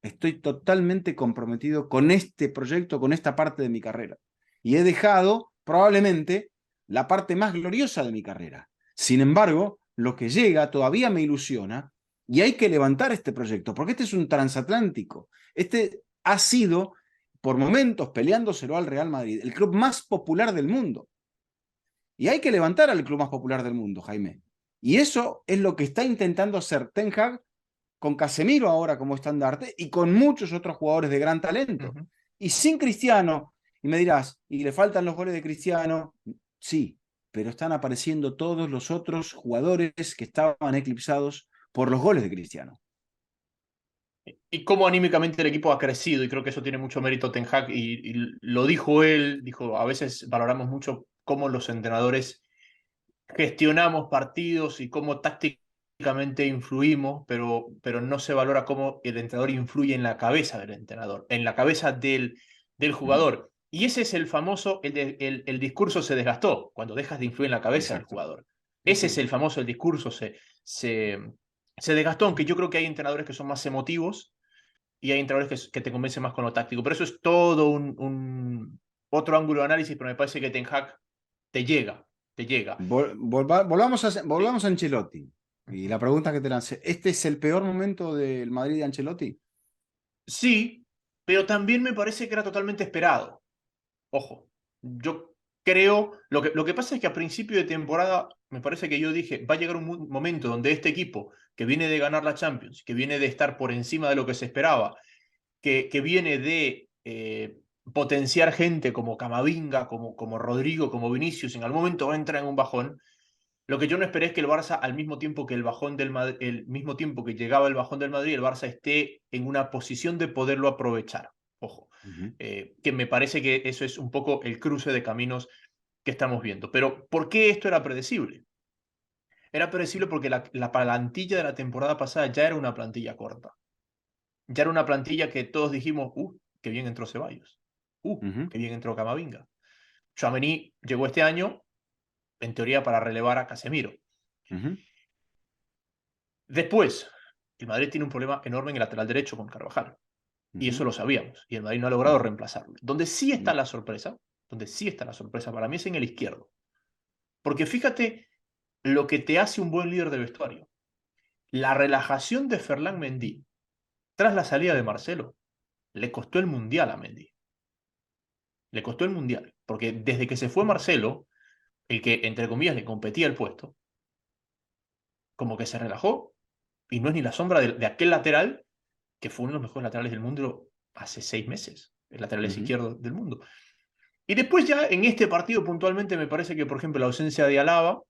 estoy totalmente comprometido con este proyecto, con esta parte de mi carrera. Y he dejado probablemente la parte más gloriosa de mi carrera. Sin embargo, lo que llega todavía me ilusiona y hay que levantar este proyecto, porque este es un transatlántico. Este ha sido, por momentos, peleándoselo al Real Madrid, el club más popular del mundo. Y hay que levantar al club más popular del mundo, Jaime. Y eso es lo que está intentando hacer Ten Hag con Casemiro ahora como estandarte y con muchos otros jugadores de gran talento. Y sin Cristiano, y me dirás, ¿y le faltan los goles de Cristiano? Sí, pero están apareciendo todos los otros jugadores que estaban eclipsados por los goles de Cristiano. Y cómo anímicamente el equipo ha crecido, y creo que eso tiene mucho mérito Ten Hag, y lo dijo él, dijo, a veces valoramos mucho cómo los entrenadores gestionamos partidos y cómo tácticamente influimos, pero no se valora cómo el entrenador influye en la cabeza del entrenador, en la cabeza del jugador. Y ese es el famoso, el discurso se desgastó, cuando dejas de influir en la cabeza del Exacto. jugador. Sí, Ese es sí. el famoso, el discurso se desgastó, aunque yo creo que hay entrenadores que son más emotivos y hay entrenadores que te convencen más con lo táctico. Pero eso es todo otro ángulo de análisis, pero me parece que Ten Hag te llega, te llega. Volvamos a Ancelotti. Y la pregunta que te lancé, ¿este es el peor momento del Madrid de Ancelotti? Sí, pero también me parece que era totalmente esperado. Ojo, yo creo, lo que pasa es que a principio de temporada me parece que yo dije, va a llegar un momento donde este equipo que viene de ganar la Champions, que viene de estar por encima de lo que se esperaba, que viene de potenciar gente como Camavinga, como Rodrigo, como Vinicius, en algún momento va a entrar en un bajón. Lo que yo no esperé es que el Barça, al mismo tiempo que el mismo tiempo que llegaba el bajón del Madrid, el Barça esté en una posición de poderlo aprovechar. Ojo, Ujú, que me parece que eso es un poco el cruce de caminos que estamos viendo. Pero ¿por qué esto era predecible? Era predecible porque la plantilla de la temporada pasada ya era una plantilla corta. Ya era una plantilla que todos dijimos, qué bien entró Ceballos. ujú, Qué bien entró Camavinga. Tchouaméni llegó este año, en teoría, para relevar a Casemiro. ujú, Después, el Madrid tiene un problema enorme en el lateral derecho con Carvajal. Y eso ujú, lo sabíamos. Y el Madrid no ha logrado ujú, reemplazarlo. Donde sí está la sorpresa para mí es en el izquierdo. Porque fíjate lo que te hace un buen líder de vestuario. La relajación de Ferland Mendy tras la salida de Marcelo le costó el Mundial a Mendy. Le costó el Mundial. Porque desde que se fue Marcelo, el que, entre comillas, le competía el puesto, como que se relajó y no es ni la sombra de aquel lateral que fue uno de los mejores laterales del mundo hace 6 meses, el lateral ujú, izquierdo del mundo. Y después ya en este partido puntualmente me parece que, por ejemplo, la ausencia de Alaba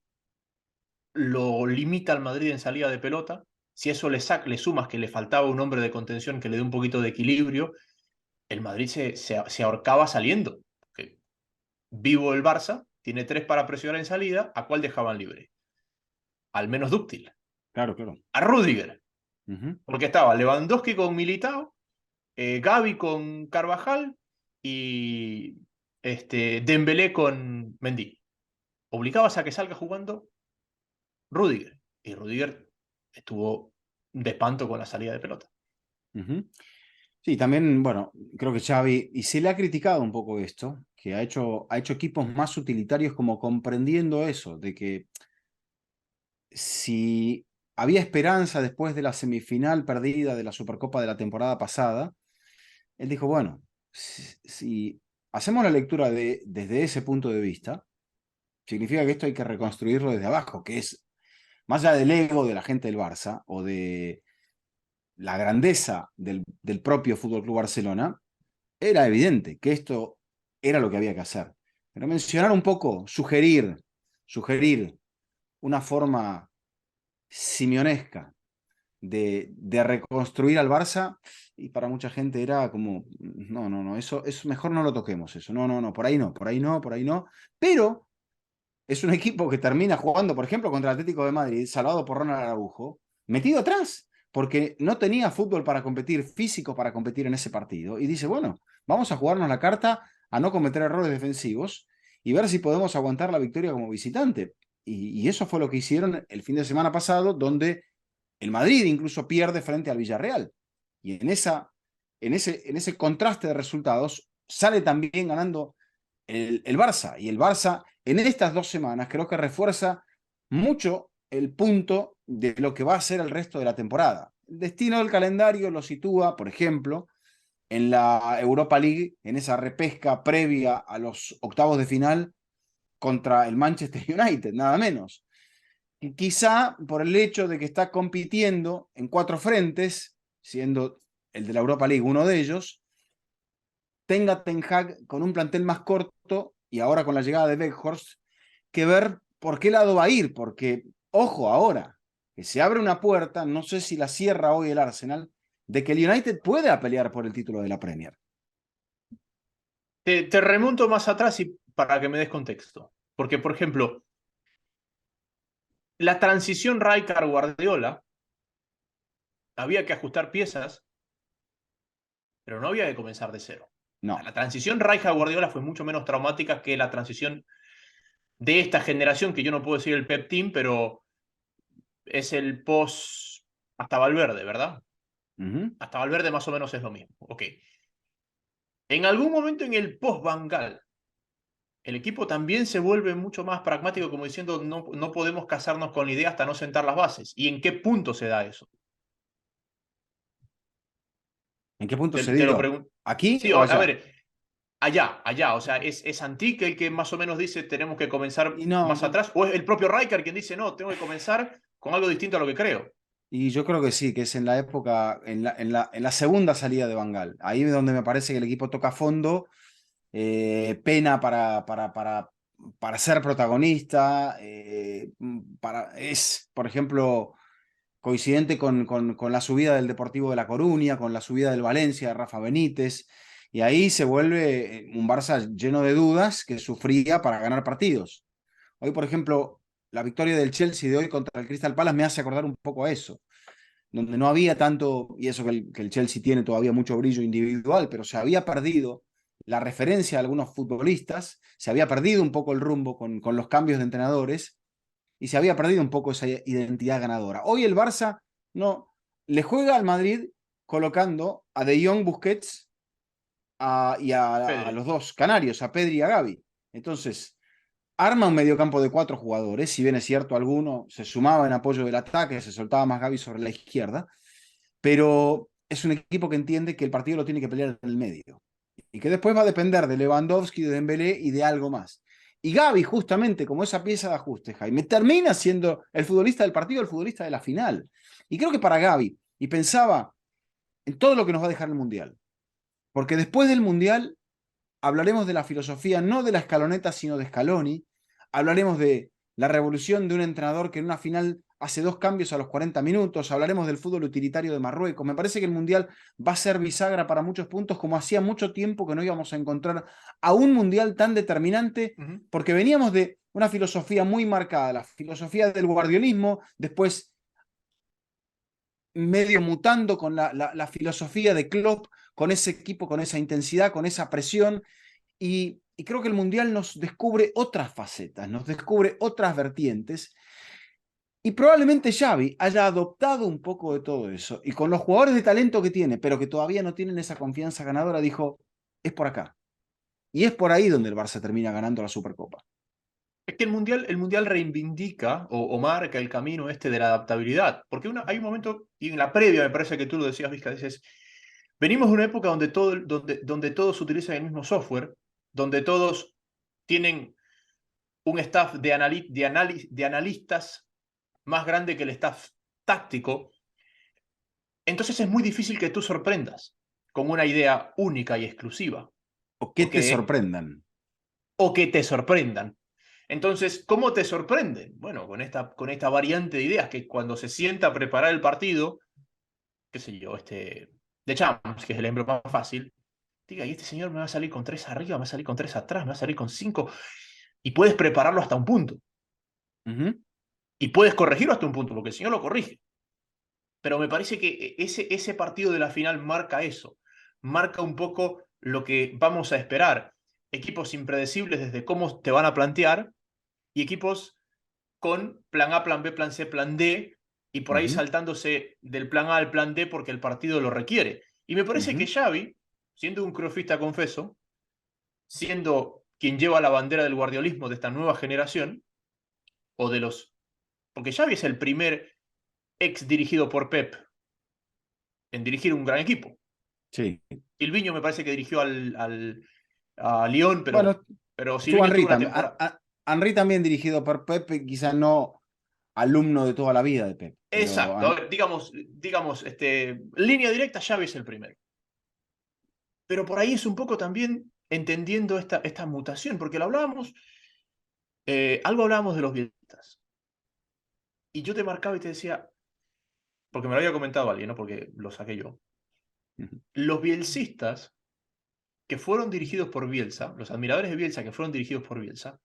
lo limita al Madrid en salida de pelota. Si eso le sumas que le faltaba un hombre de contención que le dé un poquito de equilibrio, el Madrid se ahorcaba saliendo. Porque vivo el Barça, tiene 3 para presionar en salida, ¿a cuál dejaban libre? Al menos dúctil, claro, claro. a Rudiger, Ujú, porque estaba Lewandowski con Militao, Gavi con Carvajal y Dembélé con Mendy. Obligabas a que salga jugando Rudiger. Y Rudiger estuvo de espanto con la salida de pelota. ujú. Sí, también, bueno, creo que Xavi, y se le ha criticado un poco esto, que ha hecho equipos más utilitarios como comprendiendo eso, de que si había esperanza después de la semifinal perdida de la Supercopa de la temporada pasada, él dijo, bueno, si hacemos la lectura desde ese punto de vista, significa que esto hay que reconstruirlo desde abajo, que es más allá del ego de la gente del Barça o de la grandeza del propio Fútbol Club Barcelona, era evidente que esto era lo que había que hacer. Pero mencionar un poco, sugerir una forma simionesca de reconstruir al Barça, y para mucha gente era como, no, eso mejor no lo toquemos, eso, no, por ahí no, por ahí no, por ahí no. Pero es un equipo que termina jugando, por ejemplo, contra el Atlético de Madrid, salvado por Ronald Araujo, metido atrás, porque no tenía fútbol para competir, físico para competir en ese partido. Y dice, bueno, vamos a jugarnos la carta a no cometer errores defensivos y ver si podemos aguantar la victoria como visitante. Y eso fue lo que hicieron el fin de semana pasado, donde el Madrid incluso pierde frente al Villarreal. Y en ese contraste de resultados sale también ganando el Barça. Y el Barça en estas 2 semanas creo que refuerza mucho el punto de lo que va a ser el resto de la temporada. El destino del calendario lo sitúa, por ejemplo, en la Europa League, en esa repesca previa a los octavos de final contra el Manchester United, nada menos. Y quizá por el hecho de que está compitiendo en 4 frentes, siendo el de la Europa League uno de ellos, tenga Ten Hag con un plantel más corto y ahora con la llegada de Weghorst, que ver por qué lado va a ir, porque, ojo, ahora que se abre una puerta, no sé si la cierra hoy el Arsenal, de que el United pueda pelear por el título de la Premier. Te remonto más atrás y para que me des contexto. Porque, por ejemplo, la transición Rijkaard-Guardiola, había que ajustar piezas, pero no había que comenzar de cero. No. La transición Rijkaard-Guardiola fue mucho menos traumática que la transición de esta generación, que yo no puedo decir el Pep Team, pero es el post hasta Valverde, ¿verdad? Hasta Valverde más o menos es lo mismo. Ok. En algún momento en el post-Van Gaal, el equipo también se vuelve mucho más pragmático, como diciendo, no podemos casarnos con la idea hasta no sentar las bases. ¿Y en qué punto se da eso? ¿En qué punto se Te lo dio? pregunto. ¿Aquí Sí, o a allá? ver, allá. O sea, ¿es Antic el que más o menos dice tenemos que comenzar Y no, más atrás? ¿O es el propio Rijkaard quien dice no, tengo que comenzar con algo distinto a lo que creo? y yo creo que sí, que es en la época, en la segunda salida de Van Gaal. Ahí es donde me parece que el equipo toca fondo, pena para ser protagonista, es, por ejemplo, coincidente con la subida del Deportivo de La Coruña, con la subida del Valencia de Rafa Benítez, y ahí se vuelve un Barça lleno de dudas que sufría para ganar partidos. Hoy, por ejemplo, la victoria del Chelsea de hoy contra el Crystal Palace me hace acordar un poco a eso, donde no había tanto, y eso que el Chelsea tiene todavía mucho brillo individual, pero se había perdido la referencia de algunos futbolistas, se había perdido un poco el rumbo con los cambios de entrenadores y se había perdido un poco esa identidad ganadora. Hoy el Barça no le juega al Madrid colocando a De Jong, Busquets y a Pedri. los dos canarios, a Pedri y a Gavi. Entonces, arma un mediocampo de 4 jugadores, si bien es cierto, alguno se sumaba en apoyo del ataque, se soltaba más Gavi sobre la izquierda, pero es un equipo que entiende que el partido lo tiene que pelear en el medio y que después va a depender de Lewandowski, de Dembélé y de algo más. Y Gavi, justamente como esa pieza de ajuste, Jaime, termina siendo el futbolista del partido, el futbolista de la final. Y creo que para Gavi, y pensaba en todo lo que nos va a dejar el Mundial, porque después del Mundial hablaremos de la filosofía, no de la escaloneta, sino de Scaloni. Hablaremos de la revolución de un entrenador que en una final hace 2 cambios a los 40 minutos. Hablaremos del fútbol utilitario de Marruecos. Me parece que el Mundial va a ser bisagra para muchos puntos, como hacía mucho tiempo que no íbamos a encontrar a un Mundial tan determinante, porque veníamos de una filosofía muy marcada, la filosofía del guardiolismo, después medio mutando con la filosofía de Klopp, con ese equipo, con esa intensidad, con esa presión, y creo que el Mundial nos descubre otras facetas, nos descubre otras vertientes. Y probablemente Xavi haya adoptado un poco de todo eso. Y con los jugadores de talento que tiene, pero que todavía no tienen esa confianza ganadora, dijo, es por acá. Y es por ahí donde el Barça termina ganando la Supercopa. Es que el mundial reivindica o marca el camino este de la adaptabilidad. Porque hay un momento, y en la previa me parece que tú lo decías, Vizca, dices, venimos de una época donde todos utilizan el mismo software, donde todos tienen un staff de analistas más grande que el staff táctico. Entonces es muy difícil que tú sorprendas con una idea única y exclusiva. O que te Porque, sorprendan. o que te sorprendan. Entonces, ¿cómo te sorprenden? Bueno, con esta variante de ideas, que cuando se sienta a preparar el partido, qué sé yo, de Champs, que es el ejemplo más fácil, diga, y este señor me va a salir con 3 arriba, me va a salir con 3 atrás, me va a salir con 5, y puedes prepararlo hasta un punto. Y puedes corregirlo hasta un punto, porque el señor lo corrige. Pero me parece que ese partido de la final marca eso, marca un poco lo que vamos a esperar. Equipos impredecibles desde cómo te van a plantear y equipos con plan A, plan B, plan C, plan D, y por ahí saltándose del plan A al plan D porque el partido lo requiere. Y me parece que Xavi, siendo un cruyffista confeso, siendo quien lleva la bandera del guardiolismo de esta nueva generación, o de los... Porque Xavi es el primer ex dirigido por Pep en dirigir un gran equipo. Sí. Silviño me parece que dirigió a Lyon, Bueno, pero estuvo Silviño tuvo Henry una también. temporada. Henry también dirigido por Pep, quizás no alumno de toda la vida de Pep, pero Exacto, a ver, digamos, línea directa, Xavi es el primero. Pero por ahí es un poco también entendiendo esta mutación, porque algo hablábamos de los bielcistas. Y yo te marcaba y te decía, porque me lo había comentado alguien, ¿no? Porque lo saqué yo. Los bielcistas que fueron dirigidos por Bielsa, los admiradores de Bielsa que fueron dirigidos por Bielsa,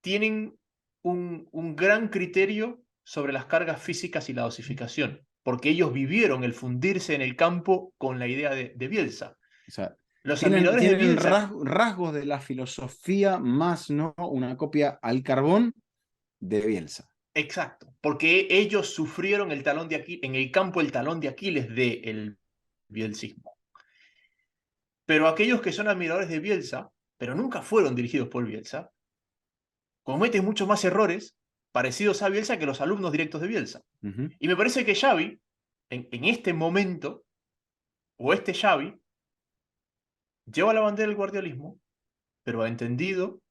tienen un gran criterio sobre las cargas físicas y la dosificación, porque ellos vivieron el fundirse en el campo con la idea de Bielsa. O sea, Los tienen, admiradores de tienen Bielsa, rasgos de la filosofía, más no una copia al carbón de Bielsa. exacto, porque ellos sufrieron el talón de Aquiles, en el campo el talón de Aquiles del bielsismo. Pero aquellos que son admiradores de Bielsa, pero nunca fueron dirigidos por Bielsa, cometen muchos más errores parecidos a Bielsa que los alumnos directos de Bielsa. Y me parece que Xavi, en este momento, o este Xavi, lleva la bandera del guardiolismo, pero ha entendido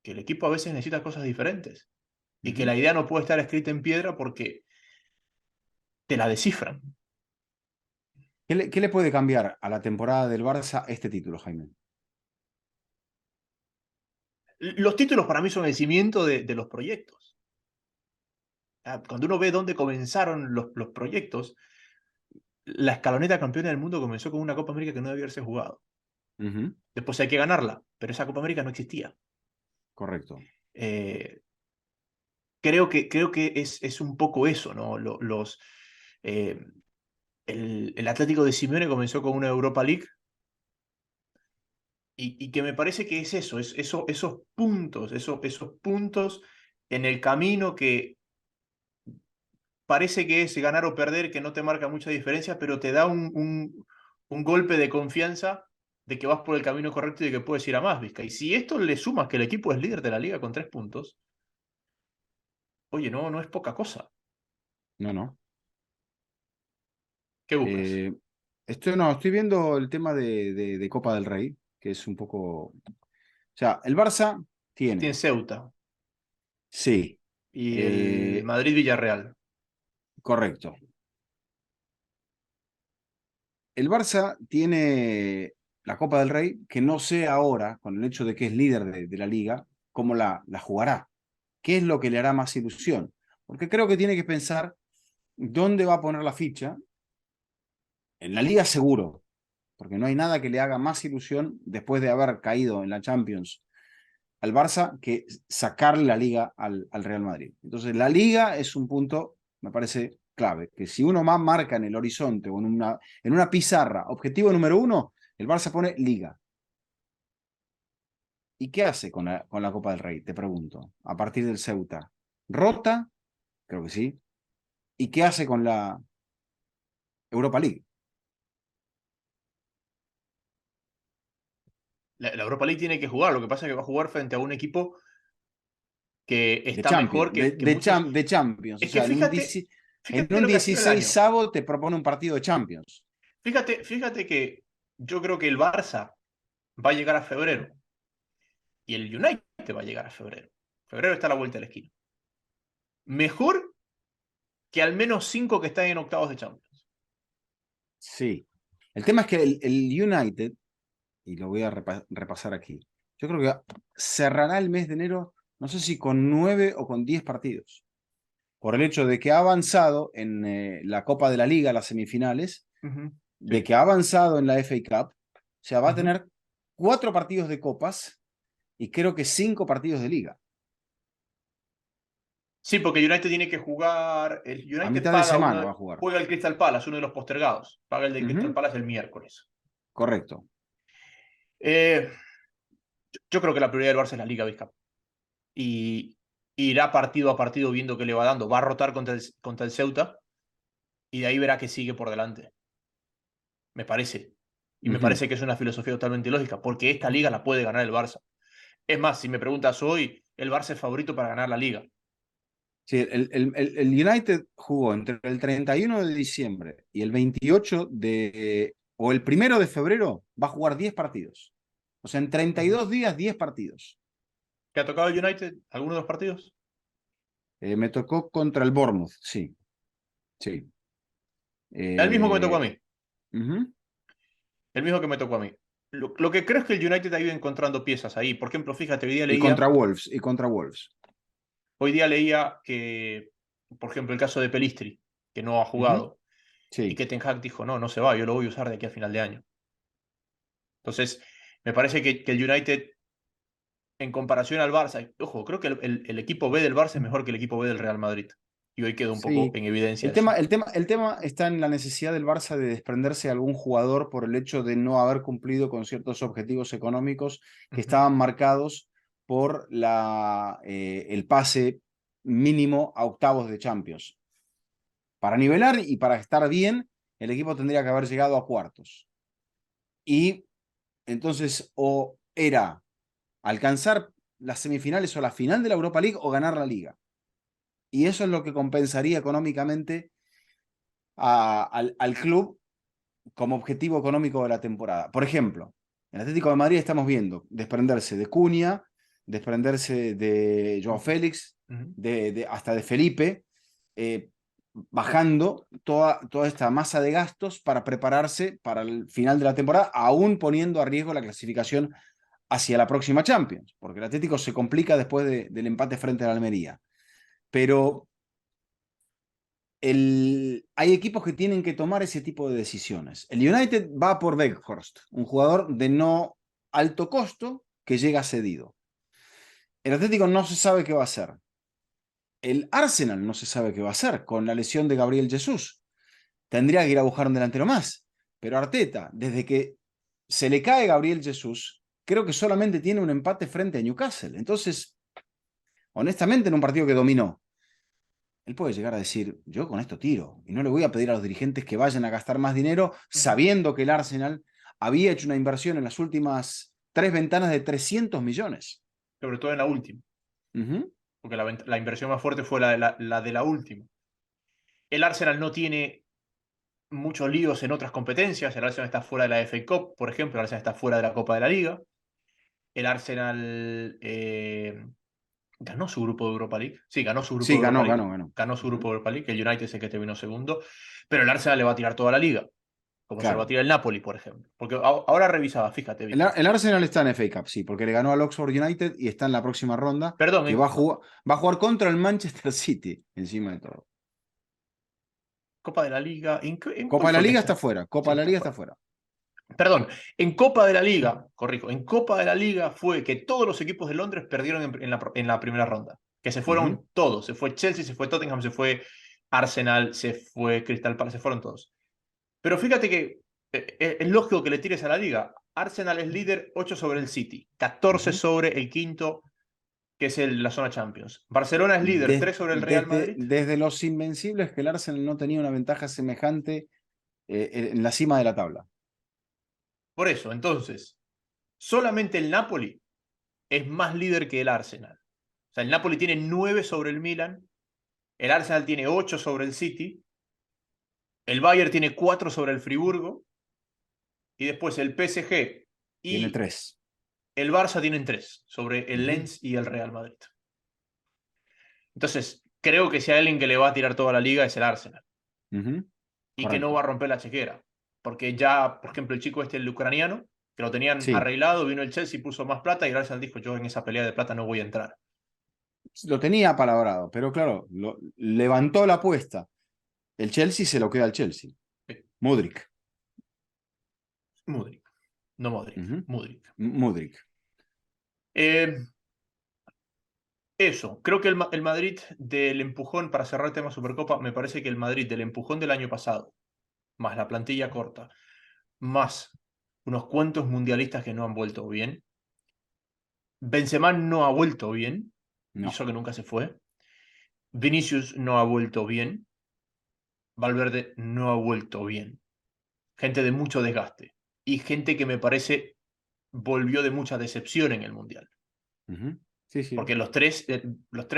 que el equipo a veces necesita cosas diferentes y que la idea no puede estar escrita en piedra porque te la descifran. ¿Qué le puede cambiar a la temporada del Barça este título, Jaime? Los títulos para mí son el cimiento de los proyectos. Cuando uno ve dónde comenzaron los proyectos, la escaloneta campeona del mundo comenzó con una Copa América que no debía haberse jugado. Después hay que ganarla, pero esa Copa América no existía. Correcto. Creo que es un poco eso, ¿no? El Atlético de Simeone comenzó con una Europa League y que me parece que es eso, esos puntos en el camino que parece que es ganar o perder, que no te marca mucha diferencia, pero te da un golpe de confianza de que vas por el camino correcto y de que puedes ir a más, Vizca. Y si esto le sumas que el equipo es líder de la liga con 3 puntos, oye, no es poca cosa. No, no. ¿Qué buscas? Estoy viendo el tema de Copa del Rey, que es un poco. O sea, el Barça Tiene tiene. Ceuta Sí, y el Madrid-Villarreal. correcto. El Barça tiene la Copa del Rey, que no sé ahora, con el hecho de que es líder de la liga, cómo la jugará. ¿Qué es lo que le hará más ilusión? Porque creo que tiene que pensar dónde va a poner la ficha. En la liga seguro, porque no hay nada que le haga más ilusión después de haber caído en la Champions al Barça que sacarle la liga al Real Madrid. Entonces, la liga es un punto, me parece clave, que si uno más marca en el horizonte o en una pizarra, objetivo número 1, el Barça pone liga. ¿Y qué hace con la Copa del Rey? Te pregunto, a partir del Ceuta. ¿Rota? Creo que sí. ¿Y qué hace con la Europa League? La Europa League tiene que jugar, lo que pasa es que va a jugar frente a un equipo que De está Champions, mejor que muchos. de Champions. O Es que sea, en fíjate un lo que ha sido el 16 año. te propone un partido de Champions. Fíjate que yo creo que el Barça va a llegar a febrero y el United va a llegar a febrero. Febrero está a la vuelta de la esquina. Mejor que al menos 5 que están en octavos de Champions. Sí. El tema es que el United, y lo voy a repasar aquí, yo creo que cerrará el mes de enero, no sé si con 9 o con 10 partidos, por el hecho de que ha avanzado en la Copa de la Liga, las semifinales, de Sí. que ha avanzado en la FA Cup, o sea, va a Ujú. tener 4 partidos de copas y creo que 5 partidos de liga. Sí, porque United tiene que jugar. El A United mitad de paga semana va a jugar. juega el Crystal Palace, uno de los postergados. Paga el de Crystal Ujú, Palace el miércoles. correcto. Eh, yo creo que la prioridad del Barça es la Liga, Vizca. Y irá partido a partido viendo qué le va dando. Va a rotar contra el Ceuta y de ahí verá que sigue por delante. Me parece. Y me Ujú. parece que es una filosofía totalmente lógica, porque esta liga la puede ganar el Barça. Es más, si me preguntas hoy, el Barça es favorito para ganar la liga. Sí, el United jugó entre el 31 de diciembre y el 28 o el 1 de febrero, va a jugar 10 partidos. O sea, en 32 días, 10 partidos. ¿Qué ha tocado el United? ¿Alguno de los partidos? Me tocó contra el Bournemouth, sí. Sí. El mismo que me tocó a mí. Ujú. El mismo que me tocó a mí. Lo que creo es que el United ha ido encontrando piezas ahí. Por ejemplo, fíjate, Y contra Wolves, y contra Wolves. hoy día leía que, por ejemplo, el caso de Pelistri, que no ha Ujú. jugado, y Sí. que Ten Hag dijo, no se va, yo lo voy a usar de aquí a final de año. Entonces, me parece que el United en comparación al Barça, ojo, creo que el equipo B del Barça es mejor que el equipo B del Real Madrid. Y hoy queda un poco Sí. en evidencia El eso. tema, el tema, el tema está en la necesidad del Barça de desprenderse de algún jugador por el hecho de no haber cumplido con ciertos objetivos económicos que estaban marcados por el pase mínimo a octavos de Champions. Para nivelar y para estar bien, el equipo tendría que haber llegado a cuartos. Y entonces o era alcanzar las semifinales o la final de la Europa League o ganar la liga. Y eso es lo que compensaría económicamente al club como objetivo económico de la temporada. Por ejemplo, en el Atlético de Madrid estamos viendo desprenderse de Cunha, desprenderse de Joao Félix, hasta de Felipe, bajando toda esta masa de gastos para prepararse para el final de la temporada, aún poniendo a riesgo la clasificación hacia la próxima Champions, porque el Atlético se complica después del empate frente a la Almería. Pero hay equipos que tienen que tomar ese tipo de decisiones. El United va por Weghorst, un jugador de no alto costo que llega cedido. El Atlético no se sabe qué va a hacer. El Arsenal no se sabe qué va a hacer con la lesión de Gabriel Jesús. Tendría que ir a buscar un delantero más. Pero Arteta, desde que se le cae Gabriel Jesús, creo que solamente tiene un empate frente a Newcastle. Entonces, honestamente, en un partido que dominó, él puede llegar a decir, yo con esto tiro, y no le voy a pedir a los dirigentes que vayan a gastar más dinero, sabiendo que el Arsenal había hecho una inversión en las últimas 3 ventanas de 300 millones. Sobre todo en la última. Porque la inversión más fuerte fue la de la última. El Arsenal no tiene muchos líos en otras competencias. El Arsenal está fuera de la FA Cup, por ejemplo. El Arsenal está fuera de la Copa de la Liga. El Arsenal ganó su grupo de Europa League. Sí, ganó su grupo Sí, de Europa ganó, League. ganó. Ganó su grupo de Europa League. El United es el que terminó segundo. Pero el Arsenal le va a tirar toda la liga. Como se lo va a Claro. tirar el Napoli, por ejemplo. Porque ahora revisaba, fíjate, El, Víctor. el Arsenal está en FA Cup, sí, porque le ganó al Oxford United y está en la próxima ronda, Perdón, que va a jugar contra el Manchester City, encima de todo. Copa de la Liga. ¿En Copa cuál de la fue que Liga está? está fuera. Copa Sí, de la está Liga está fuera. fuera. Perdón, en Copa de la Liga, corrijo, en Copa de la Liga fue que todos los equipos de Londres perdieron en la primera ronda. Que se fueron todos. Se fue Chelsea, se fue Tottenham, se fue Arsenal, se fue Crystal Palace, se fueron todos. Pero fíjate que es lógico que le tires a la liga. Arsenal es líder 8 sobre el City, 14 sobre el quinto, que es la zona Champions. Barcelona es líder 3 sobre el Real Madrid. Desde los Invencibles, que el Arsenal no tenía una ventaja semejante en la cima de la tabla. Por eso, entonces, solamente el Napoli es más líder que el Arsenal. O sea, el Napoli tiene 9 sobre el Milan, el Arsenal tiene 8 sobre el City, el Bayern tiene 4 sobre el Friburgo, y después el PSG Tiene y 3. el Barça tienen 3 sobre el Lens y el Real Madrid. Entonces, creo que si hay alguien que le va a tirar toda la liga es el Arsenal. Y que no va a romper la chequera. Porque ya, por ejemplo, el chico el ucraniano, que lo tenían arreglado, vino el Chelsea y puso más plata y el Arsenal dijo, yo en esa pelea de plata no voy a entrar. Lo tenía apalabrado, pero claro, levantó la apuesta. El Chelsea se lo queda al Chelsea. Mudryk. Mudryk. No Modric. Mudryk. Mudryk. Eso, creo que el Madrid del empujón, para cerrar el tema Supercopa, me parece que el Madrid del empujón del año pasado, más la plantilla corta, más unos cuantos mundialistas que no han vuelto bien. Benzema no ha vuelto bien, y eso que nunca se fue. Vinicius no ha vuelto bien. Valverde no ha vuelto bien. Gente de mucho desgaste. Y gente que me parece volvió de mucha decepción en el Mundial. Sí, sí. Porque los tres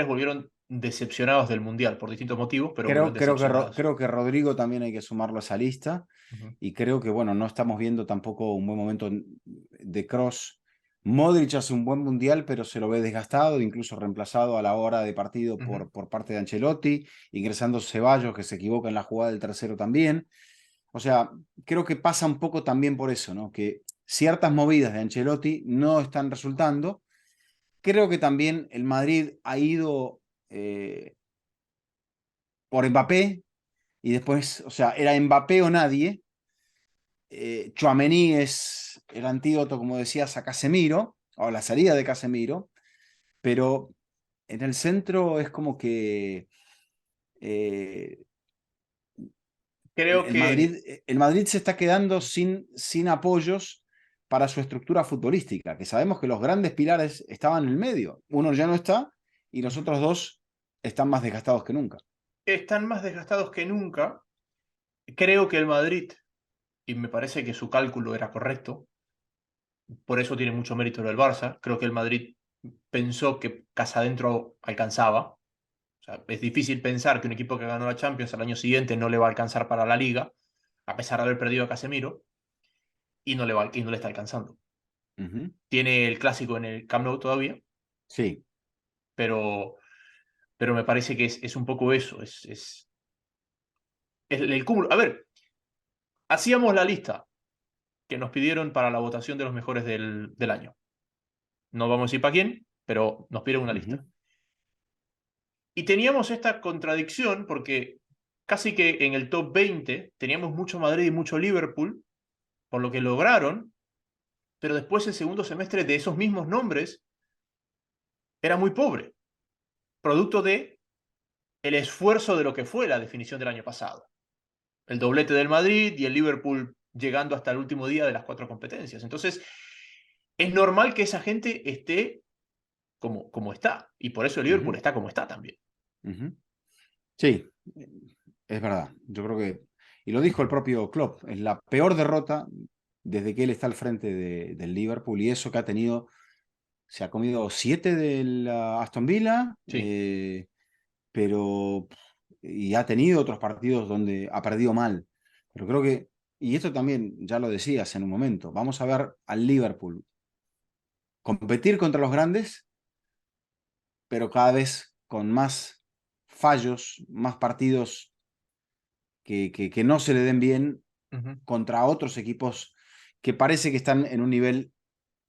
volvieron decepcionados del Mundial por distintos motivos, pero creo que Rodrigo también hay que sumarlo a esa lista. Y creo que, bueno, no estamos viendo tampoco un buen momento de Kroos. Modric hace un buen Mundial, pero se lo ve desgastado, incluso reemplazado a la hora de partido por parte de Ancelotti, ingresando Ceballos, que se equivoca en la jugada del tercero también. O sea, creo que pasa un poco también por eso, ¿no? Que ciertas movidas de Ancelotti no están resultando. Creo que también el Madrid ha ido por Mbappé y después, o sea, era Mbappé o nadie. Tchouaméni es el antídoto, como decías, a Casemiro, o la salida de Casemiro. pero en el centro es como que Creo que el Madrid se está quedando sin apoyos para su estructura futbolística, que sabemos que los grandes pilares estaban en el medio. Uno ya no está y los otros dos están más desgastados que nunca. están más desgastados que nunca. Creo que el Madrid, y me parece que su cálculo era correcto, por eso tiene mucho mérito el Barça. Creo que el Madrid pensó que casa adentro alcanzaba. O sea, es difícil pensar que un equipo que ganó la Champions al año siguiente no le va a alcanzar para la Liga, a pesar de haber perdido a Casemiro, y no le está alcanzando. Tiene el clásico en el Camp Nou todavía, Sí. pero, pero me parece que es un poco eso. Es el cúmulo. A ver, hacíamos la lista que nos pidieron para la votación de los mejores del año. No vamos a decir para quién, pero nos pidieron una lista. Y teníamos esta contradicción porque casi que en el top 20 teníamos mucho Madrid y mucho Liverpool, por lo que lograron, pero después el segundo semestre de esos mismos nombres era muy pobre, producto de el esfuerzo de lo que fue la definición del año pasado. El doblete del Madrid y el Liverpool llegando hasta el último día de las 4 competencias. Entonces, es normal que esa gente esté como está, y por eso el Liverpool está como está también. Sí, es verdad. Yo creo que, y lo dijo el propio Klopp, es la peor derrota desde que él está al frente del Liverpool, y eso que ha tenido, se ha comido 7 del Aston Villa, Sí. pero y ha tenido otros partidos donde ha perdido mal. Pero creo que, y esto también ya lo decías en un momento, vamos a ver al Liverpool competir contra los grandes, pero cada vez con más fallos, más partidos que no se le den bien contra otros equipos que parece que están en un nivel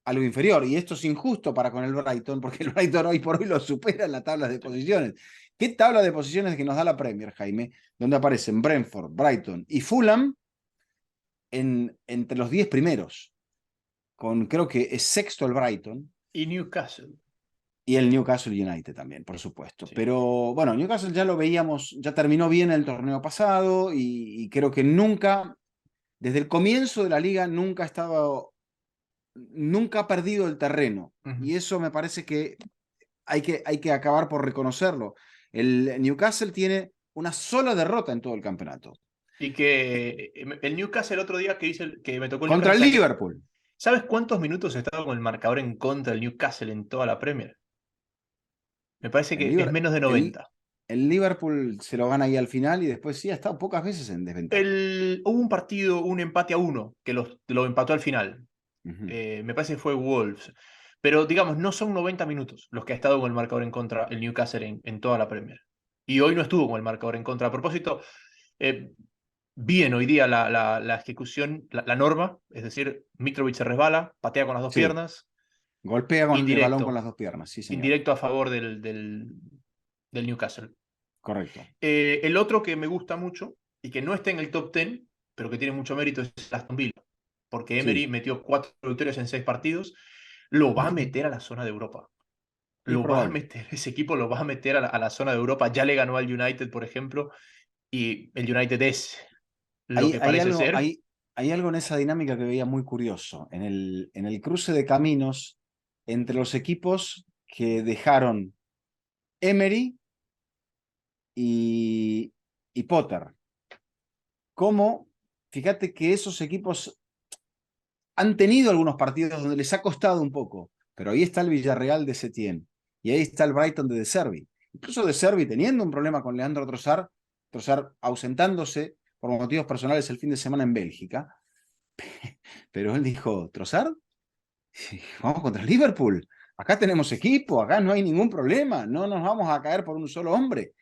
algo inferior. Y esto es injusto para con el Brighton, porque el Brighton hoy por hoy lo supera en la tabla de posiciones. ¿Qué tabla de posiciones que nos da la Premier, Jaime? Donde aparecen Brentford, Brighton y Fulham entre los 10 primeros, con creo que es sexto el Brighton. Y Newcastle. Y el Newcastle United también, por supuesto. Sí. Pero bueno, Newcastle ya lo veíamos, ya terminó bien el torneo pasado y creo que nunca, desde el comienzo de la liga, nunca ha perdido el terreno. Y eso me parece que hay que acabar por reconocerlo. El Newcastle tiene una sola derrota en todo el campeonato. Y que el Newcastle el otro día que me tocó el Contra el Newcastle. Liverpool. ¿Sabes cuántos minutos he estado con el marcador en contra del Newcastle en toda la Premier? Me parece que es menos de 90. El Liverpool se lo gana ahí al final y después sí ha estado pocas veces en desventaja. Hubo un partido, un empate a 1, que lo empató al final. Me parece que fue Wolves. Pero digamos, no son 90 minutos los que ha estado con el marcador en contra el Newcastle en toda la Premier. Y hoy no estuvo con el marcador en contra. A propósito, bien hoy día la ejecución, la norma, es decir, Mitrovic se resbala, patea con las dos piernas. Golpea con el balón con las Indirecto. dos piernas, sí, señor. Indirecto a favor del Newcastle. Correcto. El otro que me gusta mucho y que no está en el top 10, pero que tiene mucho mérito es Aston Villa. Porque Emery metió 4 victorias en 6 partidos. Lo va a meter a la zona de Europa. Es Lo va a probable. meter, ese equipo lo va a meter a la zona de Europa. Ya le ganó al United, por ejemplo, y el United es lo que parece ser. Hay algo en esa dinámica que veía muy curioso. En el cruce de caminos entre los equipos que dejaron Emery y Potter. Cómo, fíjate que esos equipos han tenido algunos partidos donde les ha costado un poco, pero ahí está el Villarreal de Setién y ahí está el Brighton de Servi. Incluso de Servi teniendo un problema con Leandro Trossard ausentándose por motivos personales el fin de semana en Bélgica, pero él dijo, ¿Trossard? Vamos contra el Liverpool, acá tenemos equipo, acá no hay ningún problema, no nos vamos a caer por un solo hombre.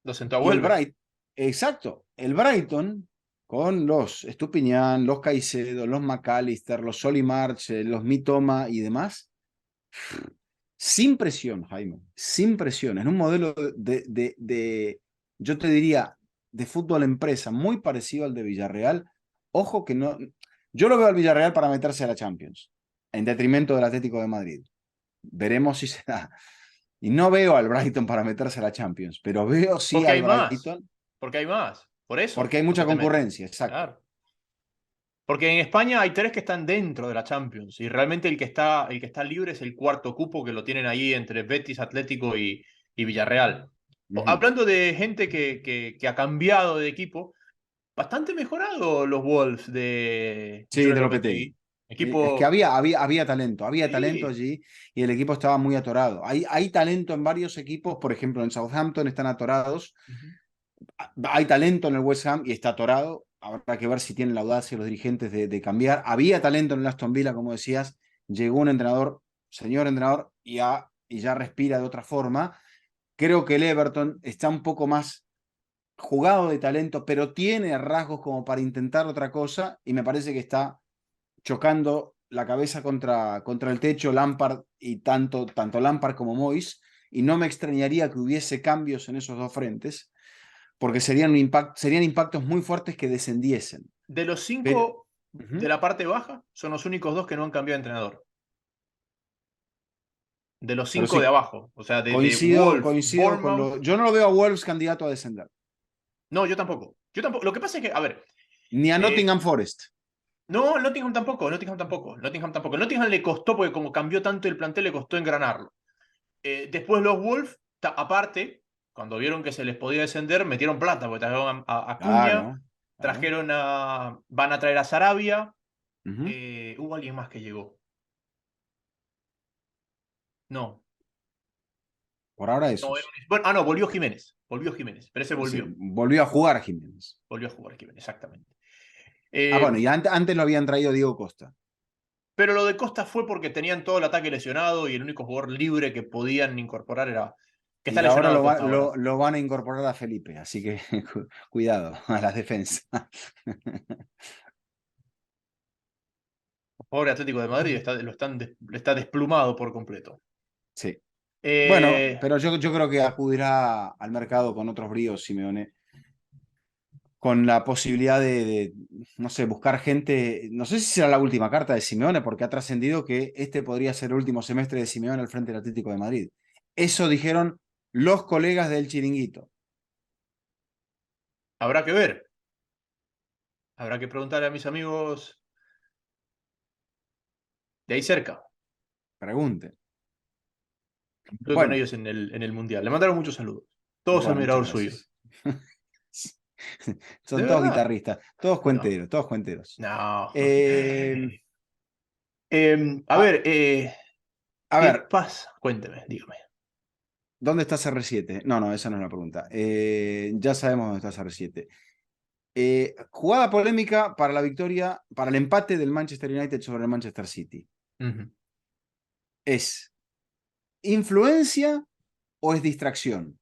Lo sentó a Y el Welbeck. Brighton, exacto, el Brighton con los Estupiñán, los Caicedo, los McAllister, los Solly March, los Mitoma y demás, sin presión, Jaime, sin presión, en un modelo yo te diría, de fútbol empresa muy parecido al de Villarreal. Ojo que no, yo lo veo al Villarreal para meterse a la Champions, en detrimento del Atlético de Madrid. veremos si se da. Y no veo al Brighton para meterse a la Champions, pero veo sí Porque al hay más, Brighton porque hay más. Por eso porque hay no se mucha te mete. concurrencia, exacto. Claro. Porque en España hay 3 que están dentro de la Champions y realmente el que está libre es el cuarto cupo que lo tienen ahí entre Betis, Atlético y Villarreal. Ujú. Hablando de gente que ha cambiado de equipo, bastante mejorado los Wolves de Sí, Julen de Lopetegui. Lopetegui. Es que Equipo, había talento sí. allí y el equipo estaba muy atorado. Hay talento en varios equipos, por ejemplo, en Southampton están atorados. Ujú. Hay talento en el West Ham y está atorado. Habrá que ver si tienen la audacia los dirigentes de cambiar. Había talento en el Aston Villa, como decías. Llegó un entrenador, señor entrenador, y ya respira de otra forma. Creo que el Everton está un poco más jugado de talento, pero tiene rasgos como para intentar otra cosa y me parece que está chocando la cabeza contra el techo Lampard y tanto Lampard como Moyes, y no me extrañaría que hubiese cambios en esos dos frentes, porque serían impactos muy fuertes que descendiesen. De los Pero, 5 de uh-huh. la parte baja, son los únicos 2 que no han cambiado de entrenador. De los Pero 5 de sí, abajo. O sea, de coincido, Wolf, coincido con Bournemouth. lo... Yo no lo veo a Wolves candidato a descender, No, yo tampoco. Yo tampoco. Lo que pasa es que, a ver, ni a eh, Nottingham Forest. no, Nottingham tampoco, Nottingham tampoco, Nottingham tampoco. Nottingham le costó, porque como cambió tanto el plantel, le costó engranarlo. Después los Wolves, aparte, cuando vieron que se les podía descender, metieron plata, porque trajeron a Cuña, Claro, claro. van a traer a Sarabia. Uh-huh. Hubo alguien más que llegó. No, Por ahora no, esos. bueno, no, volvió Jiménez, pero ese Sí, volvió, volvió a jugar Jiménez. volvió a jugar Jiménez, exactamente. Bueno, y antes lo habían traído Diego Costa. Pero lo de Costa fue porque tenían todo el ataque lesionado y el único jugador libre que podían incorporar era. Que está Y ahora lesionado lo, Costa ahora. lo van a incorporar a Felipe, así que cuidado a las defensas. Pobre Atlético de Madrid está desplumado por completo. Sí. Bueno, Eh, pero yo creo que acudirá al mercado con otros bríos, Simeone, con la posibilidad no sé, buscar gente. No sé si será la última carta de Simeone, porque ha trascendido que este podría ser el último semestre de Simeone al frente del Atlético de Madrid. Eso dijeron los colegas del Chiringuito. Habrá que ver. Habrá que preguntarle a mis amigos de ahí cerca. Pregunten. Estuve con Bueno, ellos en el Mundial. Le mandaron muchos saludos. Todos bueno, muchas admirador suyo. gracias. De Son todos verdad. guitarristas, todos No. cuenteros, todos cuenteros. No. Eh, A a, ver, a ¿qué ver, pasa? Cuénteme, dígame. ¿dónde está CR7? No, esa no es la pregunta. Ya sabemos dónde está CR7. Jugada polémica para la victoria, para el empate del Manchester United sobre el Manchester City. Ujú. ¿Es influencia o es distracción?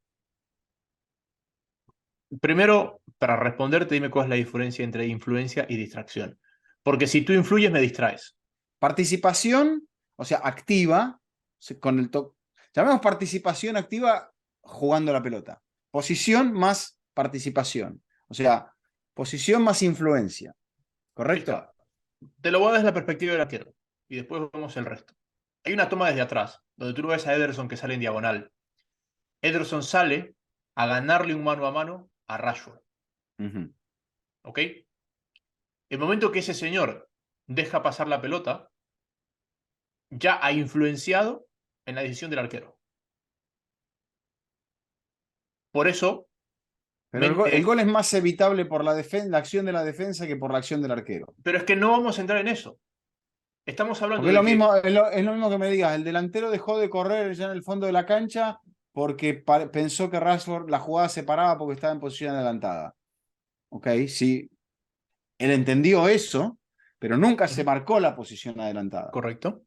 Primero, para responderte, dime cuál es la diferencia entre influencia y distracción. Porque si tú influyes, me distraes. Participación, o sea, activa, con el toque. Llamemos participación activa jugando la pelota. Posición más participación. O sea, posición más influencia. Ahí ¿Correcto? está. Te lo voy a dar desde la perspectiva del arquero. Y después vemos el resto. Hay una toma desde atrás, donde tú ves a Ederson que sale en diagonal. Ederson sale a ganarle un mano a mano a Rashford. Ujú. ¿Ok? El momento que ese señor deja pasar la pelota, ya ha influenciado en la decisión del arquero. Por eso, Pero el gol es más evitable por la acción de la defensa que por la acción del arquero. pero es que no vamos a entrar en eso. Estamos hablando Porque es de lo que mismo, es lo mismo que me digas, el delantero dejó de correr ya en el fondo de la cancha porque pensó que Rashford la jugada se paraba porque estaba en posición adelantada. Ok, sí, él entendió eso, pero nunca se Ujú. marcó la posición adelantada. Correcto,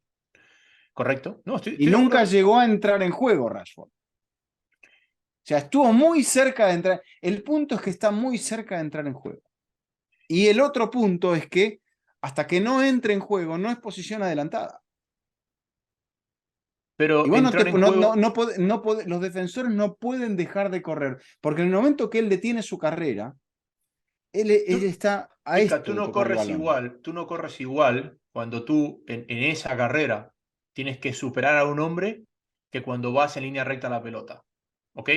correcto. No, Y estoy de nunca acuerdo. llegó a entrar en juego Rashford. O sea, estuvo muy cerca de entrar. El punto es que está muy cerca de entrar en juego. Y el otro punto es que hasta que no entre en juego no es posición adelantada. Y Pero vos entrar en juego, los defensores no pueden dejar de correr, porque en el momento que él detiene su carrera, él tú, está a Mica, esto de tocar el balón. tú no corres igual cuando tú en esa carrera tienes que superar a un hombre que cuando vas en línea recta a la pelota. ¿Ok?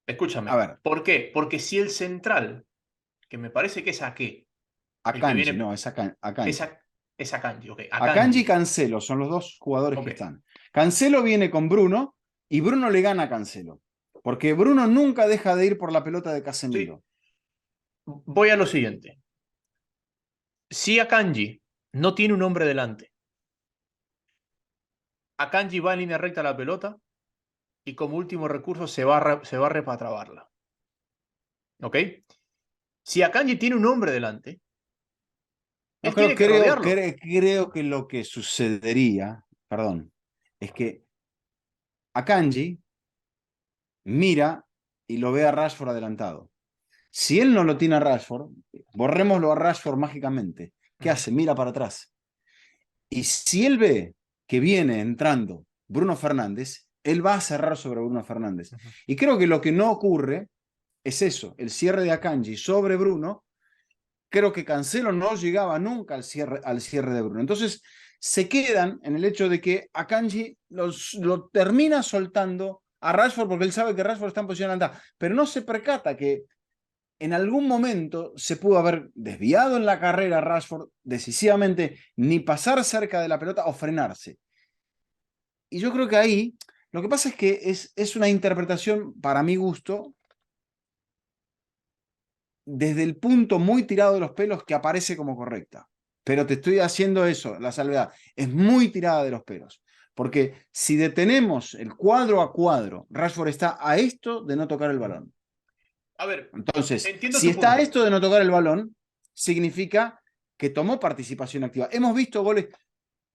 Escúchame. A ver, ¿Por qué? Porque si el central, que me parece que es Ake, el que Akanji, viene, no, es Akanji. es Akanji, ok, Akanji y Akanji, Cancelo son los dos jugadores que ok, están. Cancelo viene con Bruno y Bruno le gana a Cancelo. Porque Bruno nunca deja de ir por la pelota de sí. Casemiro. Voy a lo siguiente. Si Akanji no tiene un hombre delante, Akanji va en línea recta a la pelota y como último recurso se barre para trabarla. ¿Ok? Si Akanji tiene un hombre delante, No, él tiene que rodearlo. creo que lo que sucedería, perdón, es que Akanji mira y lo ve a Rashford adelantado. Si él no lo tiene a Rashford, borrémoslo a Rashford mágicamente. ¿Qué hace? Mira para atrás. Y si él ve que viene entrando Bruno Fernández, él va a cerrar sobre Bruno Fernández. Y creo que lo que no ocurre es eso, el cierre de Akanji sobre Bruno. Creo que Cancelo no llegaba nunca al cierre de Bruno. Entonces se quedan en el hecho de que Akanji lo termina soltando a Rashford porque él sabe que Rashford está en posición alta, pero no se percata que en algún momento se pudo haber desviado en la carrera Rashford decisivamente, ni pasar cerca de la pelota o frenarse. Y yo creo que ahí lo que pasa es que es una interpretación, para mi gusto, desde el punto muy tirado de los pelos que aparece como correcta. Pero te estoy haciendo eso, la salvedad. Es muy tirada de los pelos. Porque si detenemos el cuadro a cuadro, Rashford está a esto de no tocar el balón. A ver, Entonces, entiendo si tu está a punto. esto de no tocar el balón, significa que tomó participación activa. Hemos visto goles,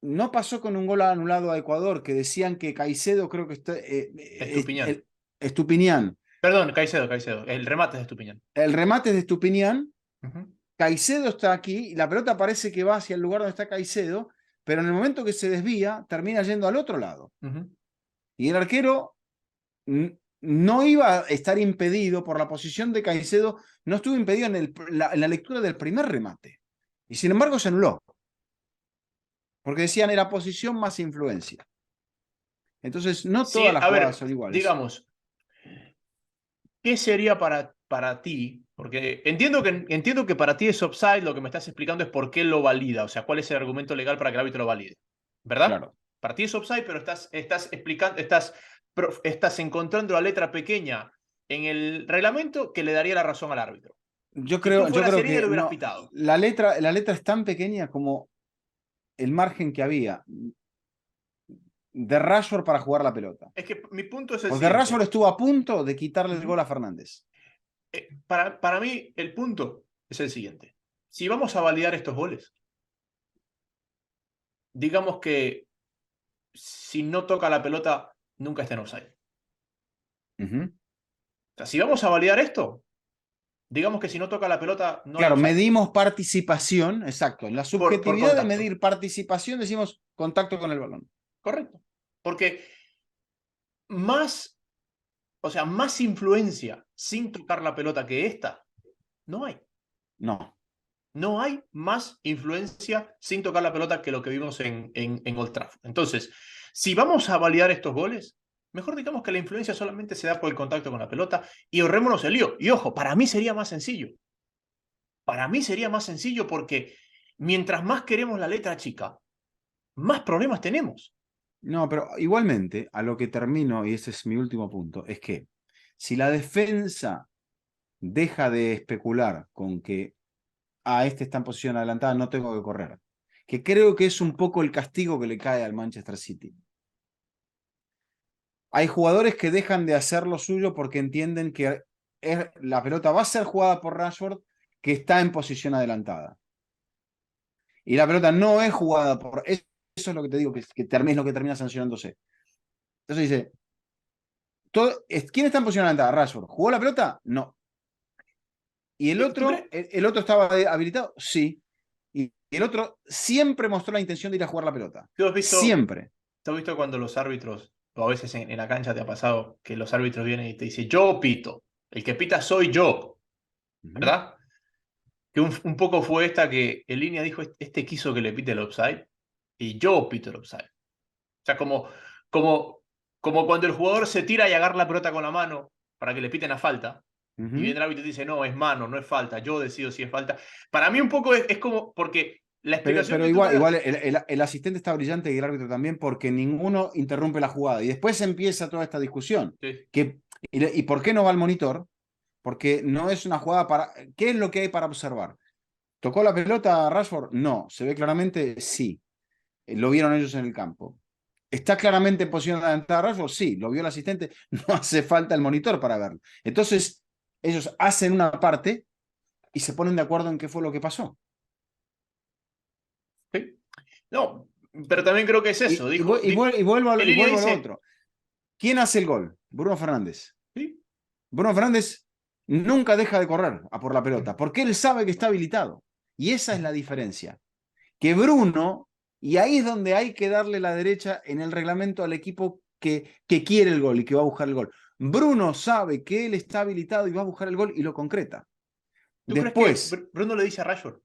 no pasó con un gol anulado a Ecuador, que decían que Caicedo, creo que está, Estupiñán. Estupiñán. Perdón, Caicedo. El remate es de Estupiñán. El remate es de Estupiñán. Ujú. Caicedo está aquí y la pelota parece que va hacia el lugar donde está Caicedo, pero en el momento que se desvía, termina yendo al otro lado. Ujú. Y el arquero no iba a estar impedido por la posición de Caicedo, no estuvo impedido en la lectura del primer remate. Y sin embargo se anuló. Porque decían era posición más influencia. Entonces, no Sí, todas las a jugadas ver, son iguales. digamos, ¿qué sería para ti? Porque entiendo que para ti es offside, lo que me estás explicando es por qué lo valida, o sea, cuál es el argumento legal para que el árbitro lo valide, ¿verdad? Claro. Para ti es offside, pero estás explicando, estás encontrando la letra pequeña en el reglamento que le daría la razón al árbitro. Si tú Yo fueras creo Serena, que lo hubieras no, pitado. la letra es tan pequeña como el margen que había de Rashford para jugar la pelota. Es que mi punto es el Porque Rashford siguiente. estuvo a punto de quitarle el Ujú. gol a Fernández. Para mí, el punto es el siguiente. Si vamos a validar estos goles, digamos que si no toca la pelota, nunca está en offside. Ujú. O sea, si vamos a validar esto, digamos que si no toca la pelota, no hay Claro, offside. medimos participación, exacto. En la Por subjetividad de contacto. medir participación decimos contacto con el balón. Correcto. Porque más, o sea, más influencia sin tocar la pelota que esta, no hay. No. No hay más influencia sin tocar la pelota que lo que vimos en Old Trafford. Entonces, si vamos a validar estos goles, mejor digamos que la influencia solamente se da por el contacto con la pelota y ahorrémonos el lío. Y ojo, para mí sería más sencillo. Para mí sería más sencillo porque mientras más queremos la letra chica, más problemas tenemos. No, pero igualmente, a lo que termino, y ese es mi último punto, es que si la defensa deja de especular con que este está en posición adelantada, no tengo que correr. Que creo que es un poco el castigo que le cae al Manchester City. Hay jugadores que dejan de hacer lo suyo porque entienden que la pelota va a ser jugada por Rashford, que está en posición adelantada. Y la pelota no es jugada por... Eso es lo que te digo, que es lo que termina sancionándose. Entonces dice, ¿quién está en posición adelantada? Rashford. ¿Jugó la pelota? No. ¿Y el ¿Tú crees? otro? ¿El otro estaba habilitado? Sí. Y el otro siempre mostró la intención de ir a jugar la pelota. ¿Tú has visto, Siempre. tú has visto cuando los árbitros, o a veces en la cancha te ha pasado, que los árbitros vienen y te dicen, yo pito, el que pita soy yo, Ujú. ¿verdad? Que un poco fue esta que en línea dijo, este quiso que le pite el offside y yo pito el offside. sea, como cuando el jugador se tira y agarra la pelota con la mano para que le piten la falta, y viene el árbitro y dice, no, es mano, no es falta, yo decido si es falta. Para mí un poco es como, porque la explicación Pero que tú me igual das... el asistente está brillante y el árbitro también porque ninguno interrumpe la jugada. Y después empieza toda esta discusión. Sí. ¿Y por qué no va al monitor? Porque no es una jugada para... ¿Qué es lo que hay para observar? ¿Tocó la pelota Rashford? No. ¿Se ve claramente? Sí. Lo vieron ellos en el campo. ¿Está claramente en posición adelantada Rashford? Sí. ¿Lo vio el asistente? No hace falta el monitor para verlo. Entonces, ellos hacen una parte y se ponen de acuerdo en qué fue lo que pasó. Sí. No, pero también creo que es eso. Y vuelvo En línea a lo dice, otro. ¿Quién hace el gol? Bruno Fernández. sí, Bruno Fernández nunca deja de correr a por la pelota, porque él sabe que está habilitado. Y esa es la diferencia. Que Bruno, y ahí es donde hay que darle la derecha en el reglamento al equipo que quiere el gol y que va a buscar el gol. Bruno sabe que él está habilitado y va a buscar el gol y lo concreta. ¿tú crees que Después, Bruno le dice a Rashford?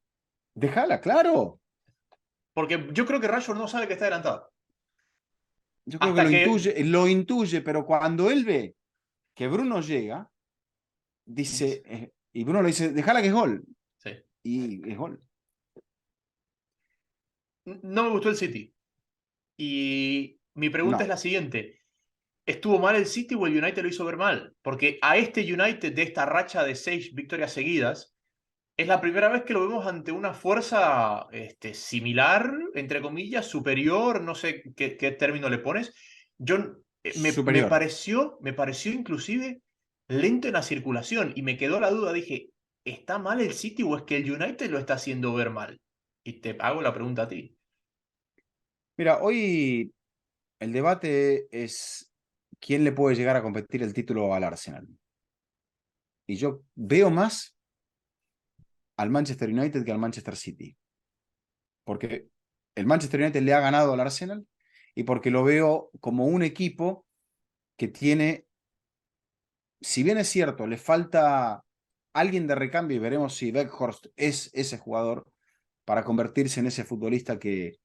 déjala, claro. Porque yo creo que Rashford no sabe que está adelantado. Yo creo que Hasta que... lo intuye, pero cuando él ve que Bruno llega, dice, y Bruno le dice, déjala que es gol. Sí. Y es gol. No me gustó el City. Y mi pregunta es No. la siguiente. ¿Estuvo mal el City o el United lo hizo ver mal? Porque a este United de esta racha de 6 victorias seguidas, es la primera vez que lo vemos ante una fuerza similar, entre comillas, superior, no sé qué término le pones. Yo, Superior. me pareció inclusive lento en la circulación y me quedó la duda, dije, ¿está mal el City o es que el United lo está haciendo ver mal? Y te hago la pregunta a ti. Mira, hoy el debate es quién le puede llegar a competir el título al Arsenal. Y yo veo más al Manchester United que al Manchester City. Porque el Manchester United le ha ganado al Arsenal y porque lo veo como un equipo que tiene, si bien es cierto, le falta alguien de recambio y veremos si Weghorst es ese jugador para convertirse en ese futbolista que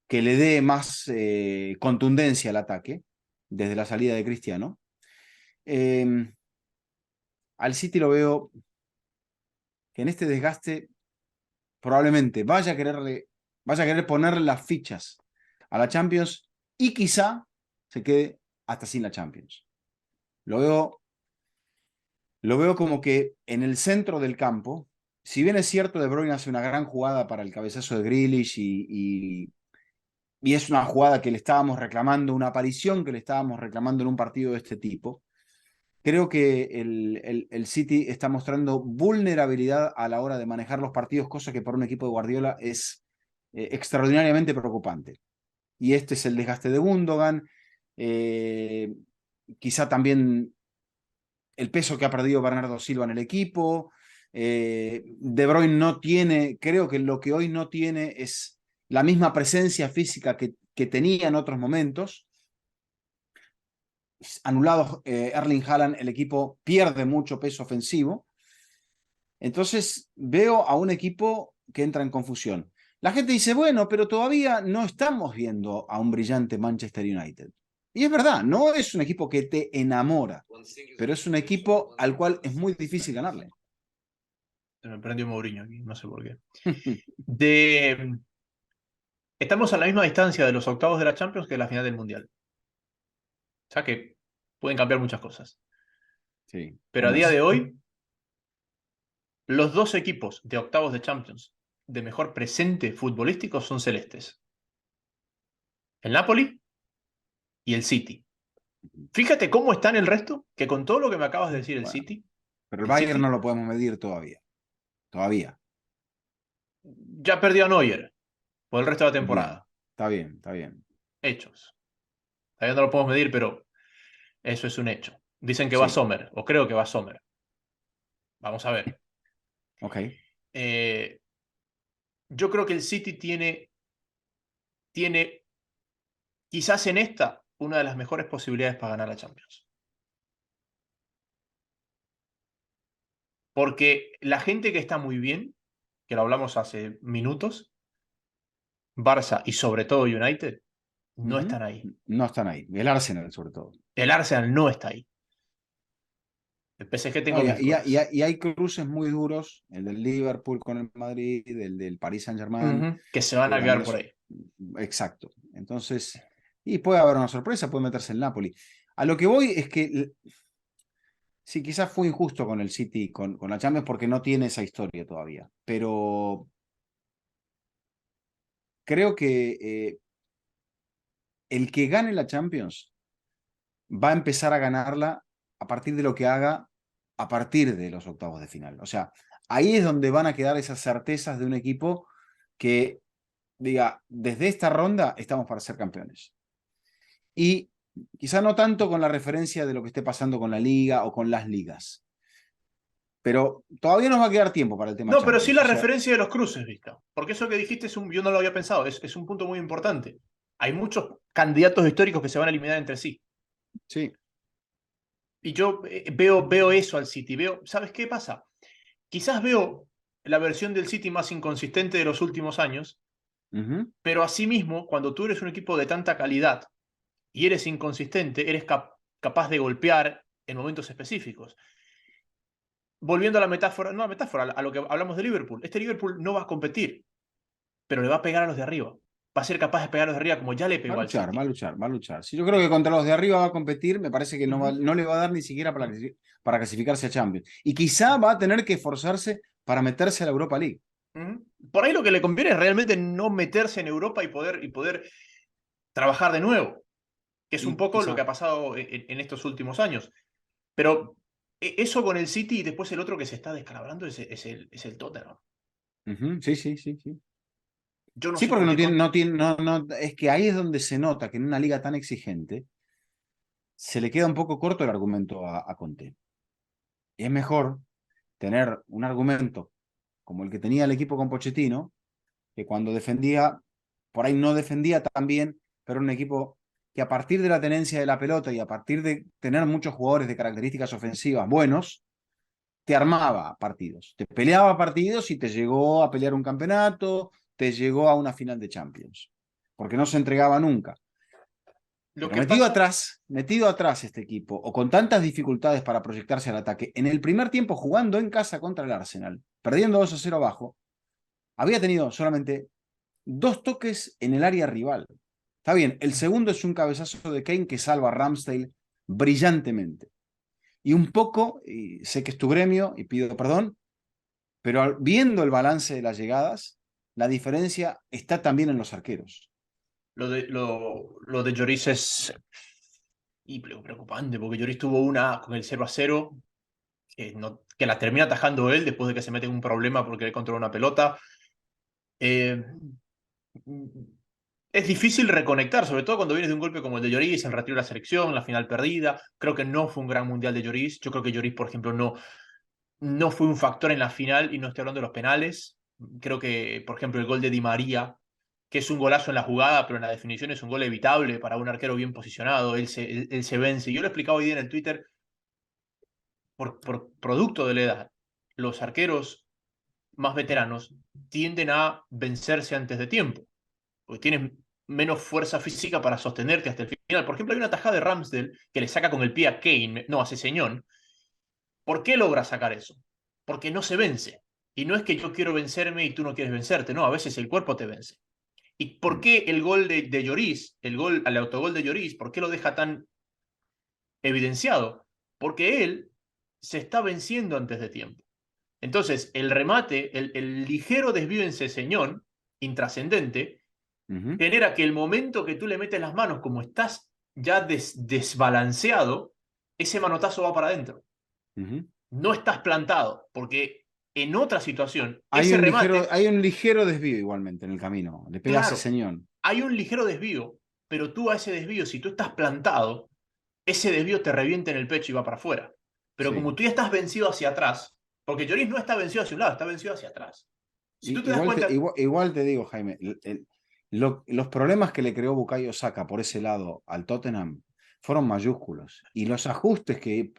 le dé más contundencia al ataque desde la salida de Cristiano. Al City lo veo que en este desgaste probablemente vaya a querer ponerle las fichas a la Champions y quizá se quede hasta sin la Champions. Lo veo como que en el centro del campo, si bien es cierto, De Bruyne hace una gran jugada para el cabezazo de Grealish y es una jugada que le estábamos reclamando, una aparición que le estábamos reclamando en un partido de este tipo, creo que el City está mostrando vulnerabilidad a la hora de manejar los partidos, cosa que para un equipo de Guardiola es extraordinariamente preocupante. Y este es el desgaste de Gundogan, quizá también el peso que ha perdido Bernardo Silva en el equipo. De Bruyne no tiene, creo que lo que hoy no tiene es la misma presencia física que tenía en otros momentos. Anulado Erling Haaland, el equipo pierde mucho peso ofensivo. Entonces veo a un equipo que entra en confusión. La gente dice, bueno, pero todavía no estamos viendo a un brillante Manchester United. Y es verdad, no es un equipo que te enamora, pero es un equipo al cual es muy difícil ganarle. Se me prendió Mourinho aquí, no sé por qué. De, Estamos a la misma distancia de los octavos de la Champions que de la final del Mundial. O sea que pueden cambiar muchas cosas. Sí, Pero un a día de mes. hoy, los dos equipos de octavos de Champions de mejor presente futbolístico son celestes. El Napoli y el City. Fíjate cómo está en el resto, que con todo lo que me acabas de decir Bueno, pero el El Bayern no City lo podemos medir todavía. Todavía. ya perdió a Neuer por el resto de la Bien, temporada. está bien, está bien. Hechos. Todavía no lo podemos medir, pero eso es un hecho. Dicen que va Sí, Sommer, o creo que va Sommer. Vamos a ver. ok. Eh, yo creo que el City tiene quizás en esta una de las mejores posibilidades para ganar la Champions. Porque la gente que está muy bien, que lo hablamos hace minutos, Barça y sobre todo United, no están ahí. No están ahí. El Arsenal, sobre todo. El Arsenal no está ahí. El PSG tengo mis cosas. Y hay cruces muy duros, el del Liverpool con el Madrid, el del Paris Saint-Germain. Que se van a quedar por ahí. Exacto. Entonces, y puede haber una sorpresa, puede meterse el Napoli. A lo que voy es que sí, quizás fue injusto con el City, con la Champions, porque no tiene esa historia todavía. Pero creo que el que gane la Champions va a empezar a ganarla a partir de lo que haga a partir de los octavos de final. O sea, ahí es donde van a quedar esas certezas de un equipo que diga, desde esta ronda estamos para ser campeones. Y quizá no tanto con la referencia de lo que esté pasando con la liga o con las ligas. Pero todavía nos va a quedar tiempo para el tema No, Champions. pero sí la referencia de los cruces, Vista. Porque eso que dijiste, yo no lo había pensado, es un punto muy importante. Hay muchos candidatos históricos que se van a eliminar entre sí. Sí. Y yo veo eso al City. ¿Sabes qué pasa? Quizás veo la versión del City más inconsistente de los últimos años, pero asimismo, cuando tú eres un equipo de tanta calidad y eres inconsistente, eres capaz de golpear en momentos específicos. Volviendo a la metáfora, no a la metáfora, a lo que hablamos de Liverpool. Este Liverpool no va a competir, pero le va a pegar a los de arriba. Va a ser capaz de pegar a los de arriba como ya le pegó al City. Va a luchar. Si yo creo que contra los de arriba va a competir, me parece que no le va a dar ni siquiera para clasificarse a Champions. Y quizá va a tener que esforzarse para meterse a la Europa League. Por ahí lo que le conviene es realmente no meterse en Europa y poder trabajar de nuevo, que es un poco lo que ha pasado en estos últimos años. Pero eso con el City y después el otro que se está descalabrando es el Tottenham. Sí. Yo no sí, sé porque por es que ahí es donde se nota que en una liga tan exigente se le queda un poco corto el argumento a Conte. Y es mejor tener un argumento como el que tenía el equipo con Pochettino, que cuando defendía, por ahí no defendía tan bien, pero un equipo que a partir de la tenencia de la pelota y a partir de tener muchos jugadores de características ofensivas buenos, te armaba partidos, te peleaba partidos y te llegó a pelear un campeonato, te llegó a una final de Champions, porque no se entregaba nunca. Pero metido atrás este equipo, o con tantas dificultades para proyectarse al ataque, en el primer tiempo jugando en casa contra el Arsenal, perdiendo 2-0 abajo, había tenido solamente 2 toques en el área rival. Está bien, el segundo es un cabezazo de Kane que salva a Ramsdale brillantemente. Y un poco, y sé que es tu gremio y pido perdón, pero viendo el balance de las llegadas, la diferencia está también en los arqueros. Lo de Lloris es preocupante, porque Lloris tuvo una con el 0-0 que la termina atajando él después de que se mete en un problema porque le controla una pelota. Es difícil reconectar, sobre todo cuando vienes de un golpe como el de Lloris, el retiro de la selección, la final perdida. Creo que no fue un gran mundial de Lloris. Yo creo que Lloris, por ejemplo, no fue un factor en la final, y no estoy hablando de los penales. Creo que, por ejemplo, el gol de Di María, que es un golazo en la jugada, pero en la definición es un gol evitable para un arquero bien posicionado, él se vence. Yo lo he explicado hoy día en el Twitter, por producto de la edad, los arqueros más veteranos tienden a vencerse antes de tiempo, porque tienen menos fuerza física para sostenerte hasta el final. Por ejemplo, hay una tajada de Ramsdale que le saca con el pie a Kane, no, a Sessegnon. ¿Por qué logra sacar eso? Porque no se vence. Y no es que yo quiero vencerme y tú no quieres vencerte, no, a veces el cuerpo te vence. ¿Y por qué el gol de Lloris, el autogol de Lloris, por qué lo deja tan evidenciado? Porque él se está venciendo antes de tiempo. Entonces, el remate, el ligero desvío en Sessegnon, intrascendente, genera que el momento que tú le metes las manos, como estás ya desbalanceado, ese manotazo va para adentro. No estás plantado, porque en otra situación, hay un ligero desvío igualmente en el camino. Le pega a Sessegnon. Hay un ligero desvío, pero tú a ese desvío, si tú estás plantado, ese desvío te revienta en el pecho y va para afuera. Pero como tú ya estás vencido hacia atrás, porque Lloris no está vencido hacia un lado, está vencido hacia atrás. Si tú te das cuenta... igual te digo, Jaime, los problemas que le creó Bukayo Saka por ese lado al Tottenham fueron mayúsculos. Y los ajustes que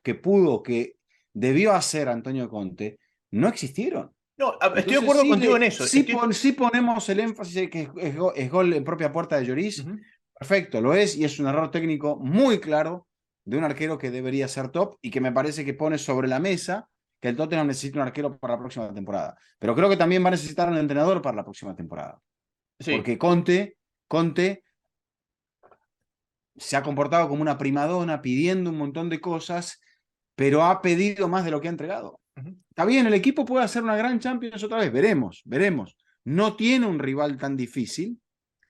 debió hacer Antonio Conte no existieron. No, estoy de acuerdo contigo en eso. Sí ponemos el énfasis que es gol en propia puerta de Lloris. Perfecto, lo es y es un error técnico muy claro de un arquero que debería ser top y que me parece que pone sobre la mesa que el Tottenham necesita un arquero para la próxima temporada. Pero creo que también va a necesitar un entrenador para la próxima temporada. Sí, Porque Conte se ha comportado como una primadona pidiendo un montón de cosas, pero ha pedido más de lo que ha entregado. Está bien, el equipo puede hacer una gran Champions otra vez, veremos. No tiene un rival tan difícil,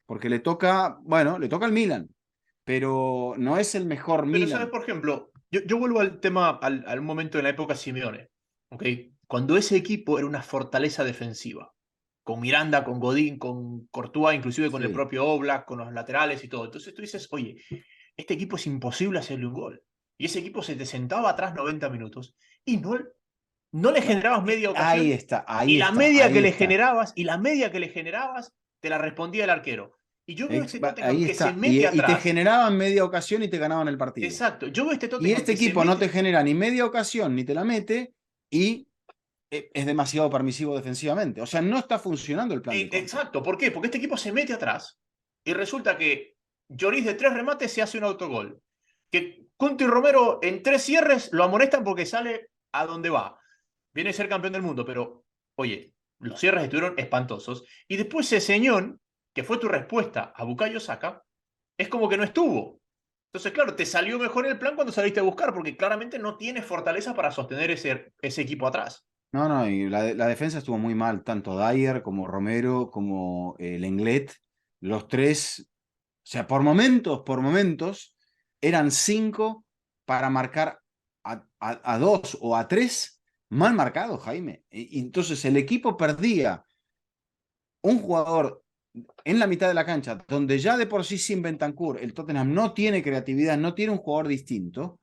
porque le toca, bueno, le toca al Milan, pero no es el mejor pero sabes, Milan. por ejemplo, yo vuelvo al tema, al momento de la época Simeone, ¿ok? Cuando ese equipo era una fortaleza defensiva, con Miranda, con Godín, con Courtois, inclusive con el Sí. propio Oblak, con los laterales y todo. Entonces tú dices, oye, este equipo es imposible hacerle un gol. Y ese equipo se te sentaba atrás 90 minutos y no le No, generabas media ahí ocasión. está, Y ahí la está, media que ahí le está. generabas, y la media que le generabas, te la respondía el arquero. Y yo veo este Tottenham Ahí que se está. mete Y te atrás. generaban media ocasión y te ganaban el partido. Exacto, yo veo este Y Tottenham este que se equipo no te mete. genera ni media ocasión ni te la mete y es demasiado permisivo defensivamente. O sea, no está funcionando el plan de Conte. Exacto, ¿por qué? Porque este equipo se mete atrás y resulta que Lloris de 3 remates se hace un autogol. Que Kunti Romero en 3 cierres lo amonestan porque sale a donde va. Viene a ser campeón del mundo, pero oye, los cierres estuvieron espantosos. Y después Señón, que fue tu respuesta a Bukayo Saka, es como que no estuvo. Entonces, claro, te salió mejor el plan cuando saliste a buscar, porque claramente no tienes fortaleza para sostener ese equipo atrás. No, no, y la defensa estuvo muy mal, tanto Dyer como Romero, como Lenglet, los tres, o sea, por momentos, eran cinco para marcar a dos o a tres mal marcados, Jaime. Y entonces el equipo perdía un jugador en la mitad de la cancha, donde ya de por sí sin Bentancur el Tottenham no tiene creatividad, no tiene un jugador distinto.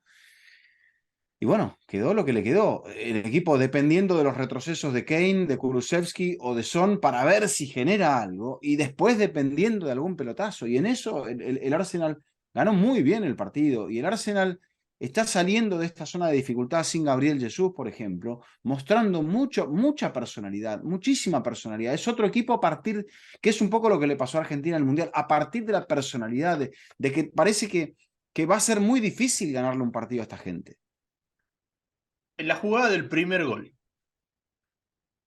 Y bueno, quedó lo que le quedó. El equipo dependiendo de los retrocesos de Kane, de Kulusevski o de Son para ver si genera algo y después dependiendo de algún pelotazo. Y en eso el Arsenal ganó muy bien el partido y el Arsenal está saliendo de esta zona de dificultad sin Gabriel Jesús, por ejemplo, mostrando mucha personalidad, muchísima personalidad. Es otro equipo a partir, que es un poco lo que le pasó a Argentina en el Mundial, a partir de la personalidad, de que parece que va a ser muy difícil ganarle un partido a esta gente. En la jugada del primer gol,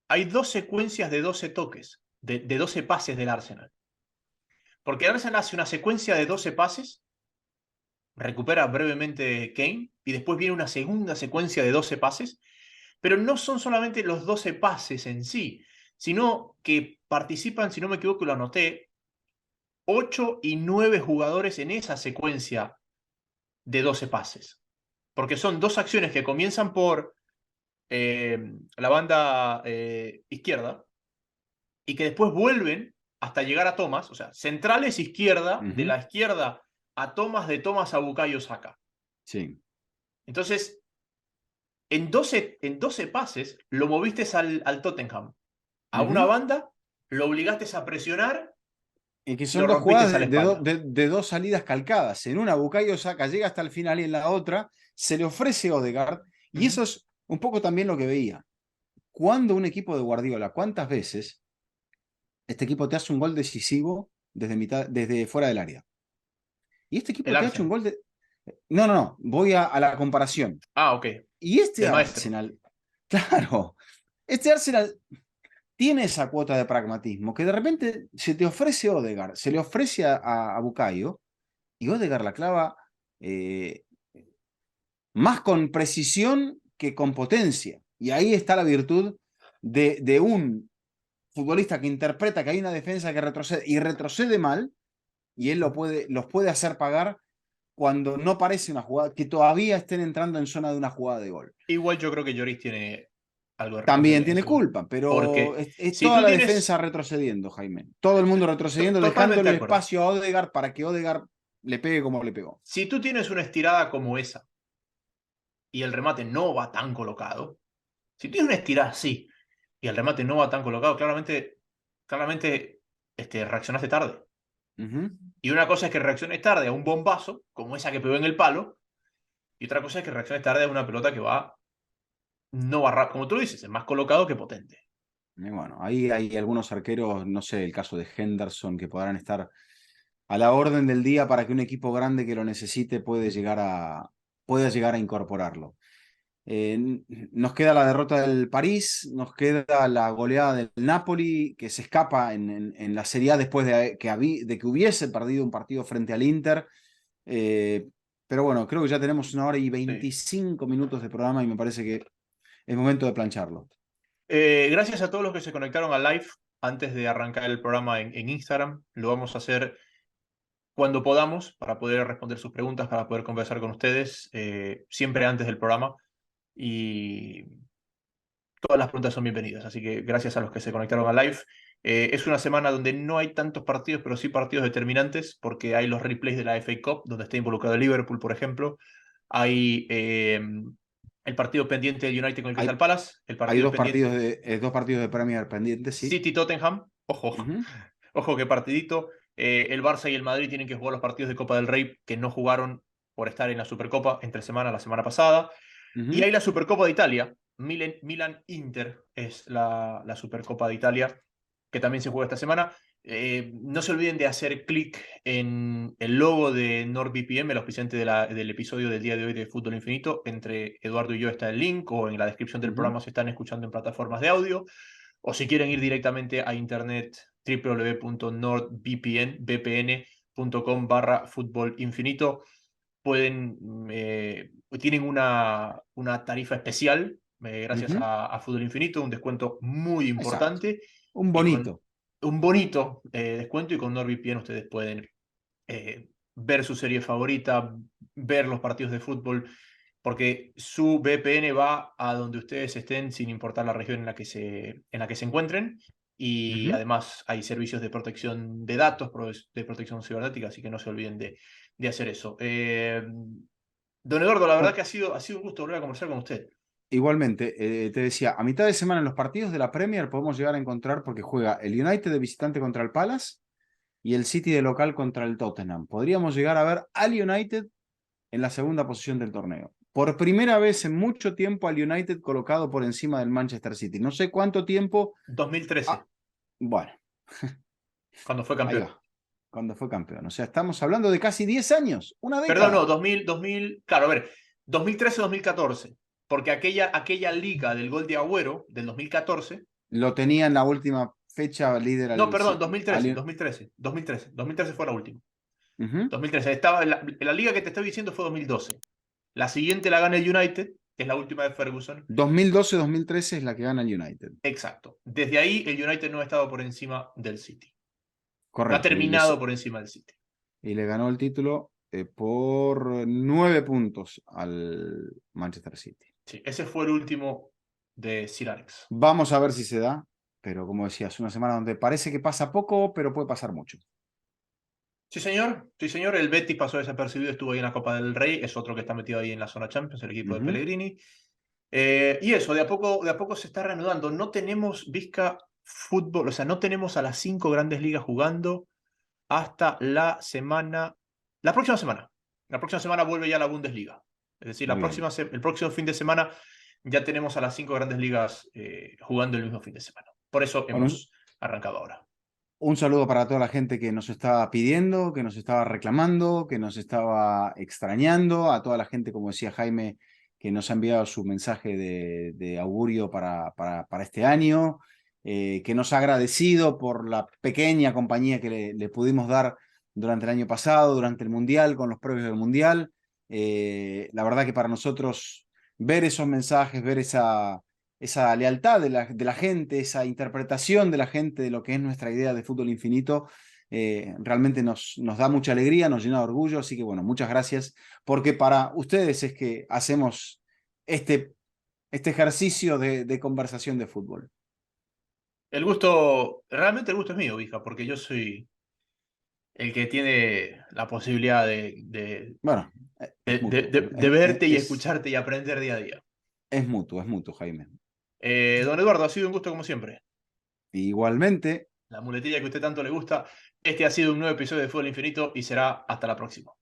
hay 2 secuencias de 12 toques, de 12 pases del Arsenal. Porque el Arsenal hace una secuencia de 12 pases, recupera brevemente Kane, y después viene una segunda secuencia de 12 pases, pero no son solamente los 12 pases en sí, sino que participan, si no me equivoco, lo anoté, 8 y 9 jugadores en esa secuencia de 12 pases. Porque son dos acciones que comienzan por la banda izquierda y que después vuelven hasta llegar a Thomas, o sea, centrales izquierda, de la izquierda a Thomas, de Thomas a Bukayo Saka. Sí. Entonces, en 12 pases lo moviste al Tottenham a una banda, lo obligaste a presionar Y que y son lo dos rompiste jugadas a la espalda. de dos salidas calcadas. En una, Bukayo Saka llega hasta el final y en la otra se le ofrece Odegaard. Y eso es un poco también lo que veía. Cuando un equipo de Guardiola, ¿cuántas veces este equipo te hace un gol decisivo desde fuera del área? Y este El equipo te ha hecho un Arsenal. gol de... No, no, no, voy a la comparación. Ah, ok. Y este Del maestro. Arsenal, claro, este Arsenal tiene esa cuota de pragmatismo, que de repente se te ofrece Odegaard, se le ofrece a Bukayo, y Odegaard la clava eh, más con precisión que con potencia. Y ahí está la virtud de un futbolista que interpreta que hay una defensa que retrocede y retrocede mal, y él los puede hacer pagar cuando no parece una jugada, que todavía estén entrando en zona de una jugada de gol. Igual yo creo que Lloris tiene algo de También responsabilidad en tiene ese gol. culpa, pero Porque es si toda tú la tienes. defensa retrocediendo, Jaime. Todo el mundo retrocediendo, Totalmente dejándole de el acuerdo. espacio a Odegaard para que Odegaard le pegue como le pegó. Si tú tienes una estirada como esa y el remate no va tan colocado, si tienes una estirada así y el remate no va tan colocado, claramente reaccionaste tarde. Uh -huh. Y una cosa es que reacciones tarde a un bombazo, como esa que pegó en el palo, y otra cosa es que reacciones tarde a una pelota que no va rápido, como tú dices, es más colocado que potente. Y bueno, ahí hay algunos arqueros, no sé, el caso de Henderson, que podrán estar a la orden del día para que un equipo grande que lo necesite pueda llegar a incorporarlo. Nos queda la derrota del París, nos queda la goleada del Napoli, que se escapa en la Serie A después de que hubiese perdido un partido frente al Inter. Pero bueno, creo que ya tenemos 1 hora y 25 minutos de programa y me parece que es momento de plancharlo. Gracias a todos los que se conectaron al live antes de arrancar el programa en Instagram. Lo vamos a hacer cuando podamos para poder responder sus preguntas, para poder conversar con ustedes, siempre antes del programa. Y todas las preguntas son bienvenidas, así que gracias a los que se conectaron al live. Es una semana donde no hay tantos partidos, pero sí partidos determinantes, porque hay los replays de la FA Cup, donde está involucrado el Liverpool, por ejemplo. Hay el partido pendiente del United con el Crystal Palace. El Hay partido dos partidos de Premier pendientes, sí. City-Tottenham. Ojo, ojo qué partidito. El Barça y el Madrid tienen que jugar los partidos de Copa del Rey que no jugaron por estar en la Supercopa entre semana la semana pasada. Y hay la Supercopa de Italia. Milan-Inter es la Supercopa de Italia, que también se juega esta semana. No se olviden de hacer clic en el logo de NordVPN, el auspiciante del episodio del día de hoy de Fútbol Infinito. Entre Eduardo y yo está el link, o en la descripción del programa si están escuchando en plataformas de audio, o si quieren ir directamente a internet, www.nordvpn.com/Fútbol Infinito. Tienen una tarifa especial gracias a Fútbol Infinito, un descuento muy importante. Exacto. Un bonito. Un bonito descuento, y con NordVPN ustedes pueden ver su serie favorita, ver los partidos de fútbol, porque su VPN va a donde ustedes estén sin importar la región en la que se encuentren. Y además hay servicios de protección de datos, de protección cibernética, así que no se olviden de hacer eso. Don Eduardo, la verdad que ha sido un gusto volver a conversar con usted. Igualmente, te decía, a mitad de semana en los partidos de la Premier podemos llegar a encontrar, porque juega el United de visitante contra el Palace y el City de local contra el Tottenham. Podríamos llegar a ver al United en la segunda posición del torneo. Por primera vez en mucho tiempo al United colocado por encima del Manchester City. No sé cuánto tiempo. 2013. Bueno. Cuando fue campeón. Cuando fue campeón. O sea, estamos hablando de casi 10 años. Una década. Perdón, no, 2000, claro, a ver, 2013-2014. Porque aquella liga del gol de Agüero del 2014. Lo tenía en la última fecha líder. No, perdón, 2013 fue la última. 2013. Estaba la liga que te estoy diciendo fue 2012. La siguiente la gana el United, que es la última de Ferguson. 2012-2013 es la que gana el United. Exacto. Desde ahí el United no ha estado por encima del City. Correcto. No ha terminado por encima del City. Y le ganó el título por 9 puntos al Manchester City. Sí, ese fue el último de Sir Alex. Vamos a ver si se da, pero como decías, una semana donde parece que pasa poco, pero puede pasar mucho. Sí, señor. Sí, señor. El Betis pasó desapercibido, estuvo ahí en la Copa del Rey. Es otro que está metido ahí en la zona Champions, el equipo de Pellegrini. Y eso, de a poco se está reanudando. No tenemos Vizca fútbol, o sea, no tenemos a las 5 grandes ligas jugando hasta la próxima semana. La próxima semana vuelve ya la Bundesliga. Es decir, el próximo fin de semana ya tenemos a las 5 grandes ligas jugando el mismo fin de semana. Por eso hemos arrancado ahora. Un saludo para toda la gente que nos estaba pidiendo, que nos estaba reclamando, que nos estaba extrañando, a toda la gente, como decía Jaime, que nos ha enviado su mensaje de augurio para este año, que nos ha agradecido por la pequeña compañía que le pudimos dar durante el año pasado, durante el Mundial, con los previos del Mundial. La verdad que para nosotros ver esos mensajes, ver esa lealtad de la gente, esa interpretación de la gente de lo que es nuestra idea de Fútbol Infinito, realmente nos da mucha alegría, nos llena de orgullo, así que bueno, muchas gracias, porque para ustedes es que hacemos este ejercicio de conversación de fútbol. Realmente el gusto es mío, hija, porque yo soy el que tiene la posibilidad de verte y escucharte y aprender día a día. Es mutuo, Jaime. Don Eduardo, ha sido un gusto como siempre. Igualmente. La muletilla que a usted tanto le gusta. Este ha sido un nuevo episodio de Fútbol Infinito y será hasta la próxima.